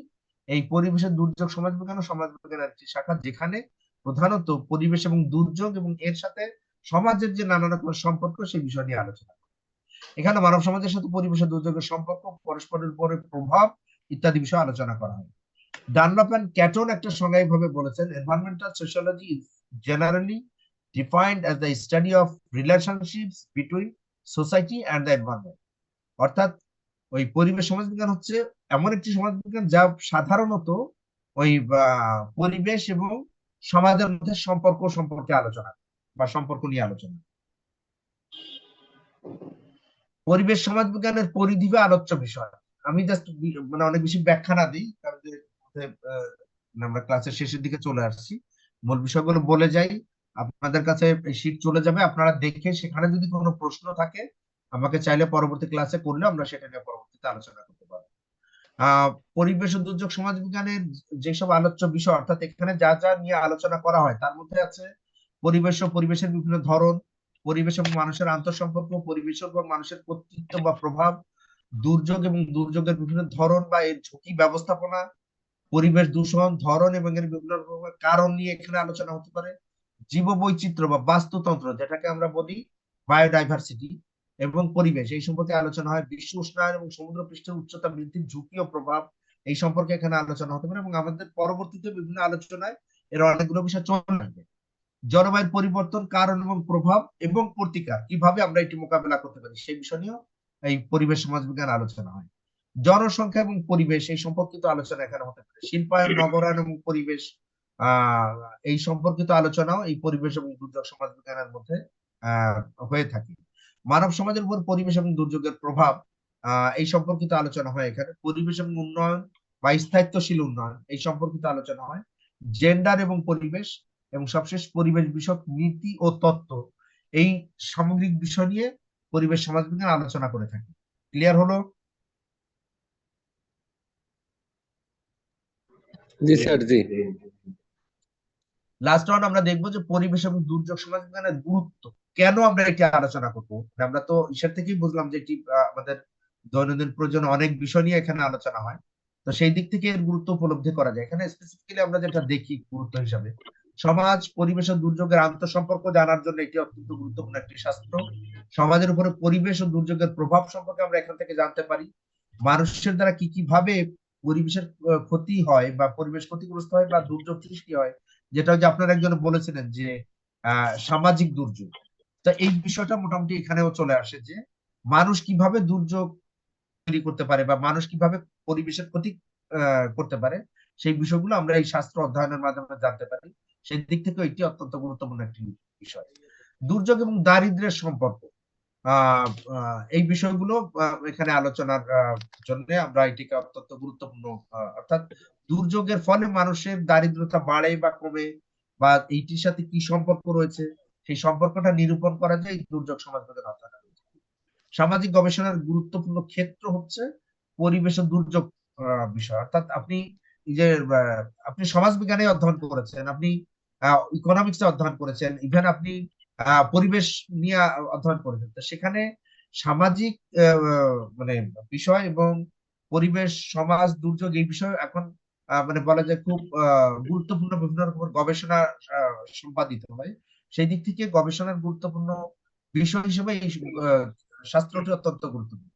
এই পরিবেশের দুর্যোগ সমাজবিজ্ঞান ও সমাজবিজ্ঞানের একটি শাখা, যেখানে প্রধানত পরিবেশ এবং দুর্যোগ এবং এর সাথে সমাজের যে নানা রকমের সম্পর্ক সেই বিষয় নিয়ে আলোচনা করে। এখানে মানব সমাজের সাথে পরিবেশের দুর্যোগের সম্পর্ক, পরস্পরের উপরে প্রভাব ইত্যাদি বিষয় আলোচনা করা হয়। ডানলপ এন্ড ক্যাটন একটা সংজ্ঞা ভাবে বলেছেন, environmental sociology is generally defined as the study of relationships between society and the environment। অর্থাৎ ওই পরিবেশ সমাজবিজ্ঞান হচ্ছে এমন একটি সমাজবিজ্ঞান যা সাধারণত ওই পরিবেশ এবং সমাজের মধ্যে সম্পর্ক সম্পর্কে আলোচনা বা সম্পর্ক নিয়ে আলোচনা। পরিবেশ সমাজবিজ্ঞানের পরিধি বা আলোচ্য বিষয় আমি জাস্ট মানে অনেক বেশি ব্যাখ্যা না দিই, কারণ যে আমরা ক্লাসের শেষের দিকে চলে আসছি, মূল বিষয়গুলো বলে যাই। আপনাদের কাছে শীট চলে যাবে, আপনারা দেখে সেখানে যদি কোনো প্রশ্ন থাকে আমাকে চাইলে পরবর্তী ক্লাসে করলে আমরা সেটা নিয়ে পরবর্তীতে আলোচনা করতে পারবো। পরিবেশ ও দুর্যোগ সমাজবিজ্ঞানের যেসব আলোচ্য বিষয়, অর্থাৎ এখানে যা যা নিয়ে আলোচনা করা হয় তার মধ্যে আছে পরিবেশ ও পরিবেশের বিভিন্ন ধরন, পরিবেশ এবং মানুষের আন্তঃসম্পর্ক, পরিবেশ এবং মানুষের কর্তৃত্ব বা প্রভাব, দুর্যোগ এবং দুর্যোগের বিভিন্ন ধরন বা এর ঝুঁকি ব্যবস্থাপনা, পরিবেশ দূষণ ধরন এবং এর বিভিন্ন রকমের কারণ নিয়ে এখানে আলোচনা হতে পারে, জীববৈচিত্র্য বা বাস্তুতন্ত্র যেটাকে আমরা বলি বায়োডাইভার্সিটি এবং পরিবেশ, এই সম্পর্কে আলোচনা হয়। বিশ্ব উষ্ণায়ন এবং সমুদ্র পৃষ্ঠের উচ্চতা বৃদ্ধির ঝুঁকি ও প্রভাব, এই সম্পর্কে এখানে আলোচনা হতে পারে, এবং আমাদের পরবর্তীতে বিভিন্ন আলোচনায় এর অনেকগুলো বিষয় চলে আসবে। জলবায়ুর পরিবর্তন, কারণ এবং প্রভাব এবং প্রতিকার, কিভাবে আমরা এটি মোকাবেলা করতে পারি সেই বিষয় নিয়েও এই পরিবেশ সমাজবিজ্ঞান আলোচনা হয়। জনসংখ্যা এবং পরিবেশ এই সম্পর্কিত আলোচনা এখানে হতে পারে। শিল্পায়ন, নগরায়ন এবং পরিবেশ এই সম্পর্কিত আলোচনাও এই পরিবেশ এবং দুর্যোগ সমাজবিজ্ঞানের মধ্যে হয়ে থাকে। মানব সমাজের উপর পরিবেশ এবং দুর্যোগের প্রভাব এই সম্পর্কিত আলোচনা হয় এখানে। পরিবেশ এবং উন্নয়ন বা স্থায়িত্বশীল উন্নয়ন এই সম্পর্কিত আলোচনা হয়। জেন্ডার এবং পরিবেশ, এবং সবশেষ পরিবেশ বিষয়ক নীতি ও তত্ত্ব, এই সামগ্রিক বিষয় নিয়ে পরিবেশ সমাজবিজ্ঞান আলোচনা করে থাকে। ক্লিয়ার হলো? জি স্যার, জি। লাস্ট রাউন্ড আমরা দেখবো যে পরিবেশ এবং দুর্যোগ সমাজবিজ্ঞানের গুরুত্ব, কেন আমরা এটি আলোচনা করবো। আমরা তো ঈশ্বর থেকেই বুঝলাম যে এটি আমাদের দৈনন্দিন প্রয়োজনে অনেক বিষয় নিয়ে এখানে আলোচনা হয়, তো সেই দিক থেকে এর গুরুত্ব উপলব্ধি করা যায়। এখানে স্পেসিফিক্যালি আমরা যেটা দেখি গুরুত্ব হিসাবে, সমাজ, পরিবেশ ও দুর্যোগের আন্তঃসম্পর্ক জানার জন্য এটি অত্যন্ত গুরুত্বপূর্ণ একটি শাস্ত্র। সমাজের উপরে পরিবেশ ও দুর্যোগের প্রভাব সম্পর্কে আমরা এখান থেকে জানতে পারি। মানুষের দ্বারা কি কিভাবে পরিবেশের ক্ষতি হয় বা পরিবেশ ক্ষতিগ্রস্ত হয় বা দুর্যোগ সৃষ্টি হয়, যেটা যে আপনারা একজন বলেছিলেন যে সামাজিক দুর্যোগ, তা এই বিষয়টা মোটামুটি এখানেও চলে আসে যে মানুষ কিভাবে দুর্যোগ তৈরি করতে পারে বা মানুষ কিভাবে পরিবেশের ক্ষতি করতে পারে, সেই বিষয়গুলো আমরা এই শাস্ত্র অধ্যয়নের মাধ্যমে জানতে পারি। সেই দিক থেকে এটি অত্যন্ত গুরুত্বপূর্ণ একটি বিষয়। দুর্যোগ এবং দারিদ্র্যের সম্পর্ক, এই বিষয়গুলো এখানে আলোচনার জন্য আমরা এটিকে অত্যন্ত গুরুত্বপূর্ণ, অর্থাৎ দুর্যোগের ফলে মানুষের দারিদ্রতা বাড়ে বা কমে, বা এইটির সাথে কি সম্পর্ক রয়েছে সেই সম্পর্কটা নিরূপণ করা যায় এই দুর্যোগ সমাজবিজ্ঞান অধ্যয়ন। সামাজিক গবেষণার গুরুত্বপূর্ণ ক্ষেত্র হচ্ছে পরিবেশ ও দুর্যোগ বিষয়, অর্থাৎ আপনি যে আপনি সমাজবিজ্ঞানে অধ্যয়ন করেছেন, আপনি ইকোনমিক্সে অধ্যয়ন করেছেন, ইভেন আপনি পরিবেশ নিয়ে অধ্যয়ন করেছেন, তো সেখানে সামাজিক মানে বিষয় এবং পরিবেশ, সমাজ, দুর্যোগ এই বিষয় এখন মানে বলা যায় খুব গুরুত্বপূর্ণ বিভিন্ন রকমের গবেষণা সম্পাদিত হয়। সেই দিক থেকে গবেষণার গুরুত্বপূর্ণ বিষয় হিসেবে এই শাস্ত্রটি অত্যন্ত গুরুত্বপূর্ণ।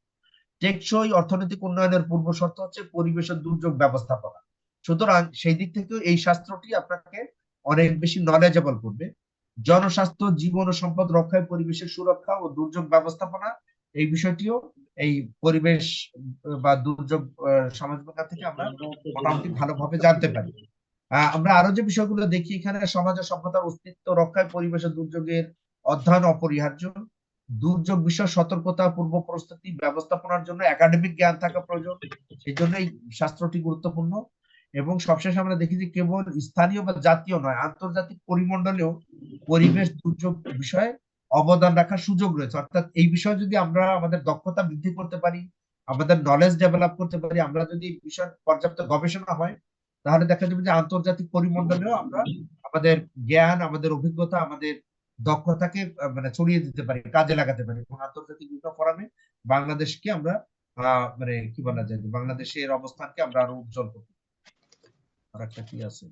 টেকসই অর্থনৈতিক উন্নয়নের পূর্ব শর্ত হচ্ছে পরিবেশ ও দুর্যোগ ব্যবস্থাপনা। সুতরাং সেই দিক থেকে এই শাস্ত্রটি আপনাকে অনেক বেশি নলেজেবল করবে। জনস্বাস্থ্য, জীবন ও সম্পদ রক্ষায় পরিবেশের সুরক্ষা ও দুর্যোগ ব্যবস্থাপনা, এই বিষয়টিও এই পরিবেশ বা দুর্যোগ সমাজ বিজ্ঞান থেকে আমরা মোটামুটি ভালোভাবে জানতে পারি। আমরা আরো যে বিষয়গুলো দেখি এখানে, সমাজ ও সভ্যতার অস্তিত্ব রক্ষায় পরিবেশ ও দুর্যোগের অধ্যয়ন অপরিহার্য। দুর্যোগ বিষয় সতর্কতা, পূর্ব প্রস্তুতি ব্যবস্থাপনার জন্য একাডেমিক জ্ঞান থাকা প্রয়োজন, সেই জন্য এই শাস্ত্রটি গুরুত্বপূর্ণ। এবং সবশেষে আমরা দেখি যে কেবল স্থানীয় বা জাতীয় নয়, আন্তর্জাতিক পরিমণ্ডলেও পরিবেশ দুর্যোগ বিষয়ে অবদান রাখার সুযোগ রয়েছে। অর্থাৎ এই বিষয়ে যদি আমরা আমাদের দক্ষতা বৃদ্ধি করতে পারি, আমাদের নলেজ ডেভেলপ করতে পারি, আমরা যদি এই বিষয়ে পর্যাপ্ত গবেষণা হয়, তাহলে দেখা যাবে যে আন্তর্জাতিক পরিমণ্ডলেও আমরা আমাদের জ্ঞান, আমাদের অভিজ্ঞতা, আমাদের দক্ষতাকে মানে ছড়িয়ে দিতে পারি, কাজে লাগাতে পারি, এবং আন্তর্জাতিক বিভিন্ন ফোরামে বাংলাদেশকে আমরা মানে কি বলা যায়, বাংলাদেশের অবস্থানকে আমরা আরো উজ্জ্বল করতে। আর একটা কি আছে,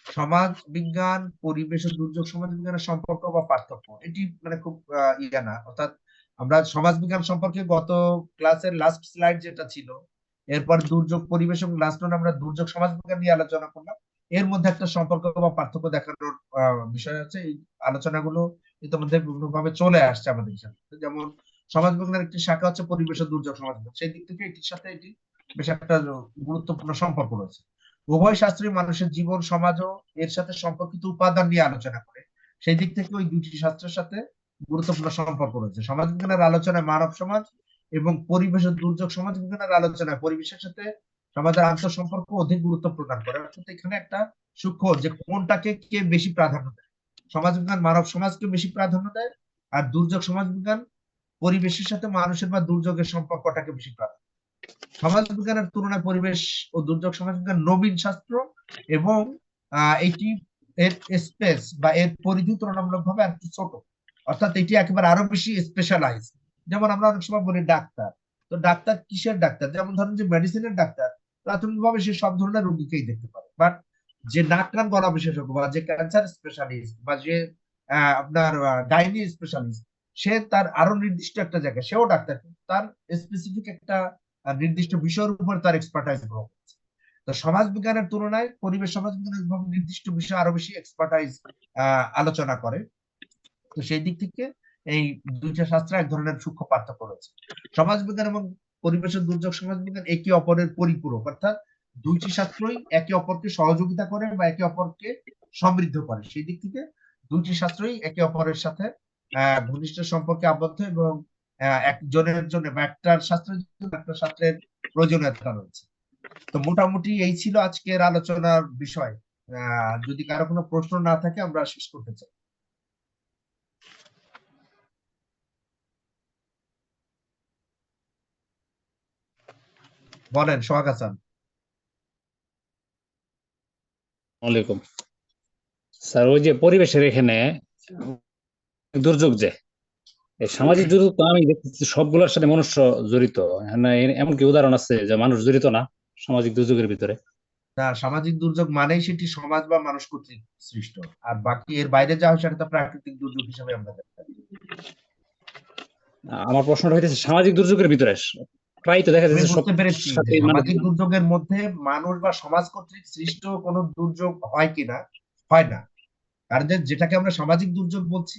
সমাজ বিজ্ঞান, পরিবেশ ও দুর্যোগ সমাজ বিজ্ঞানের সম্পর্ক বা পার্থক্য, এটি মানে খুব ইয়া না। অর্থাৎ আমরা সমাজ বিজ্ঞান সম্পর্কে গত ক্লাসের লাস্ট স্লাইড যেটা ছিল, এরপর দুর্যোগ পরিবেশ এবং লাস্ট আমরা দুর্যোগ সমাজ বিজ্ঞান নিয়ে আলোচনা করলাম। এর মধ্যে একটা সম্পর্ক বা পার্থক্য দেখানোর বিষয় আছে। এই আলোচনাগুলো ইতিমধ্যে বিভিন্নভাবে চলে আসছে আমাদের সাথে। যেমন সমাজ বিজ্ঞানের একটি শাখা হচ্ছে পরিবেশ ও দুর্যোগ সমাজ বিজ্ঞান, সেই দিক থেকে এটির সাথে এটি বেশ একটা গুরুত্বপূর্ণ সম্পর্ক রয়েছে। উভয় শাস্ত্রই মানুষের জীবন, সমাজ ও এর সাথে সম্পর্কিত উপাদান নিয়ে আলোচনা করে, সেই দিক থেকে ওই দুইটি শাস্ত্রের সাথে গুরুত্বপূর্ণ সম্পর্ক রয়েছে। সমাজ বিজ্ঞানের আলোচনায় মানব সমাজ এবং পরিবেশ ও দুর্যোগ সমাজ বিজ্ঞানের আলোচনায় পরিবেশের সাথে সমাজের আন্তঃসম্পর্ক অধিক গুরুত্ব প্রদান করে। অর্থাৎ এখানে একটা সূক্ষ্ম যে কোনটাকে কে বেশি প্রাধান্য দেয়। সমাজ বিজ্ঞান মানব সমাজকে বেশি প্রাধান্য দেয়, আর দুর্যোগ সমাজ বিজ্ঞান পরিবেশের সাথে মানুষের বা দুর্যোগের সম্পর্কটাকে বেশি প্রাধান্য। সমাজ বিজ্ঞানের তুলনায় পরিবেশ ও দুর্যোগ সমাজ বিজ্ঞান নবীন শাস্ত্র, এবং এটি এর স্পেস বা এর পরিধি তুলনামূলকভাবে একটু ছোট। অর্থাৎ এটি একেবারে আরো বেশি স্পেশালাইজ। যেমন আমরা অনেক সময় বলি ডাক্তার, তো ডাক্তার কিসের ডাক্তার? যেমন ধরেন যে মেডিসিনের ডাক্তার প্রাথমিকভাবে সে সব ধরনের রোগীকেই দেখতে পারে, বাট যে নাক কান গলা বিশেষজ্ঞ বা যে ক্যান্সার স্পেশালিস্ট বা যে আপনার গাইনি স্পেশালিস্ট, সে তার আরো নির্দিষ্ট একটা জায়গায়, সেও ডাক্তার, কিন্তু তার স্পেসিফিক একটা নির্দিষ্ট বিষয়ের উপর তার এক্সপার্টাইজ গ্রহণ করছে। তো সমাজ বিজ্ঞানের তুলনায় পরিবেশ সমাজ বিজ্ঞান নির্দিষ্ট বিষয়ে আরো বেশি এক্সপার্টাইজ আলোচনা করে। তো সেই দিক থেকে এই দুইটা শাস্ত্রে এক ধরনের সূক্ষ্ম পার্থক্য রয়েছে। সমাজ বিজ্ঞান এবং পরিবেশের দুর্যোগ সমাজ বিজ্ঞান একে অপরের পরিপূরক, অর্থাৎ দুইটি শাস্ত্রই একে অপরকে সহযোগিতা করে বা একে অপরকে সমৃদ্ধ করে। সেই দিক থেকে দুইটি শাস্ত্রই একে অপরের সাথে ঘনিষ্ঠ সম্পর্কে আবদ্ধ, এবং একজনের জন্য বা একটা শাস্ত্রের জন্য একটা শাস্ত্রের প্রয়োজনীয়তা রয়েছে। তো মোটামুটি এই ছিল আজকের আলোচনার বিষয়। যদি কারো কোনো প্রশ্ন না থাকে আমরা শেষ করতে চাই। বলেন সোহাগ হাসান। ওয়ালাইকুম স্যার, ওই যে পরিবেশের এখানে দুর্যোগ, যে এই সামাজিক দুর্যোগ, তো আমি দেখতেছি সবগুলোর সাথে মনুষ্য জড়িত। এখানে এমন কি উদাহরণ আছে যে মানুষ জড়িত না সামাজিক দুর্যোগের ভিতরে? না, সামাজিক দুর্যোগ মানেই সেটি সমাজ বা মানুষ কর্তৃক সৃষ্ট, আর বাকি এর বাইরে যা হয় সেটা তো প্রাকৃতিক দুর্যোগ হিসেবে আমরা দেখতে পারি। আমার প্রশ্নটা হইতেছে সামাজিক দুর্যোগের ভিতরে প্রায় তো দেখা আমি যাচ্ছে সব বুঝতে পেরেছি যে সাথে সামাজিক দুর্যোগের মধ্যে মানুষ বা সমাজ কর্তৃক সৃষ্ট কোনো দুর্যোগ হয় কিনা, হয় না। কারণ যেটাকে আমরা সামাজিক দুর্যোগ বলছি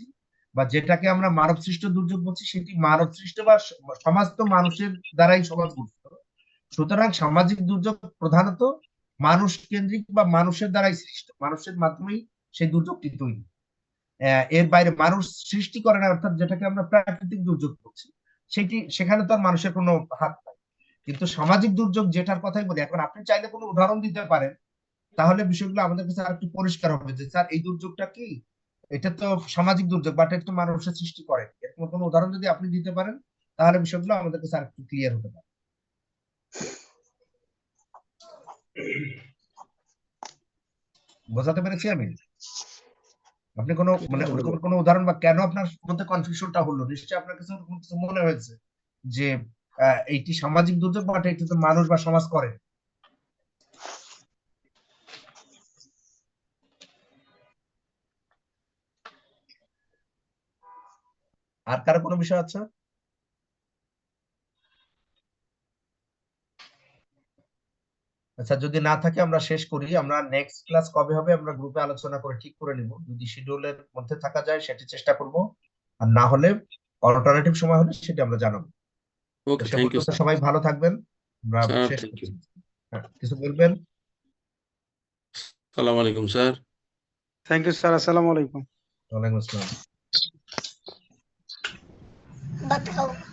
বা যেটাকে আমরা মানব সৃষ্ট দুর্যোগ বলছি, সেটি মানব সৃষ্ট বা সমাজ তো মানুষের দ্বারাই সমাজ গঠিত। সুতরাং সামাজিক দুর্যোগ প্রধানত মানুষ কেন্দ্রিক বা মানুষের দ্বারাই সৃষ্ট, মানুষের মাধ্যমেই সেই দুর্যোগটি তৈরি। এর বাইরে মানুষ সৃষ্টি করে না, অর্থাৎ যেটাকে আমরা প্রাকৃতিক দুর্যোগ বলছি, সেখানে তো আর মানুষের কোনো হাত নাই। কিন্তু সামাজিক দুর্যোগ যেটার কথাই বলি, এখন আপনি চাইলে কোনো উদাহরণ দিতে পারেন, তাহলে বিষয়গুলো আমাদের কাছে আর একটু পরিষ্কার হবে যে স্যার এই দুর্যোগটা কি, এটা তো সামাজিক দুর্যোগ বাট এটা তো মানুষের সৃষ্টি করে। এরকম কোনো উদাহরণ যদি আপনি দিতে পারেন, তাহলে বিষয়গুলো আমাদের কাছে আর একটু ক্লিয়ার হতে পারে। বোঝাতে পেরেছি আমি? আপনি কোনো মানে ওরকম কোনো উদাহরণ বা কেন আপনার মধ্যে কনফিউশনটা হলো, নিশ্চয়ই আপনার কাছে ওরকম কিছু মনে হয়েছে যে এইটি সামাজিক দুর্যোগ বাট এটা তো মানুষ বা সমাজ করে। আর কারো কোনো বিষয় আছে? আচ্ছা, যদি না থাকে আমরা শেষ করি। আমরা নেক্সট ক্লাস কবে হবে আমরা গ্রুপে আলোচনা করে ঠিক করে নিব। যদি শিডিউলের মধ্যে থাকা যায় সেটি চেষ্টা করব, আর না হলে অল্টারনেটিভ সময় হলে সেটা আমরা জানাবো। তো ওকে, সে থ্যাংক ইউ পর্যন্ত স্যার। সবাই ভালো থাকবেন। আমরা স্যার, শেষ থ্যাংক ইউ। করছি। হ্যাঁ, কিছু বলবেন? সালাম আলাইকুম স্যার। থ্যাংক ইউ স্যার, আসসালামু আলাইকুম। ওয়ালাইকুম আসসালাম। बताओ।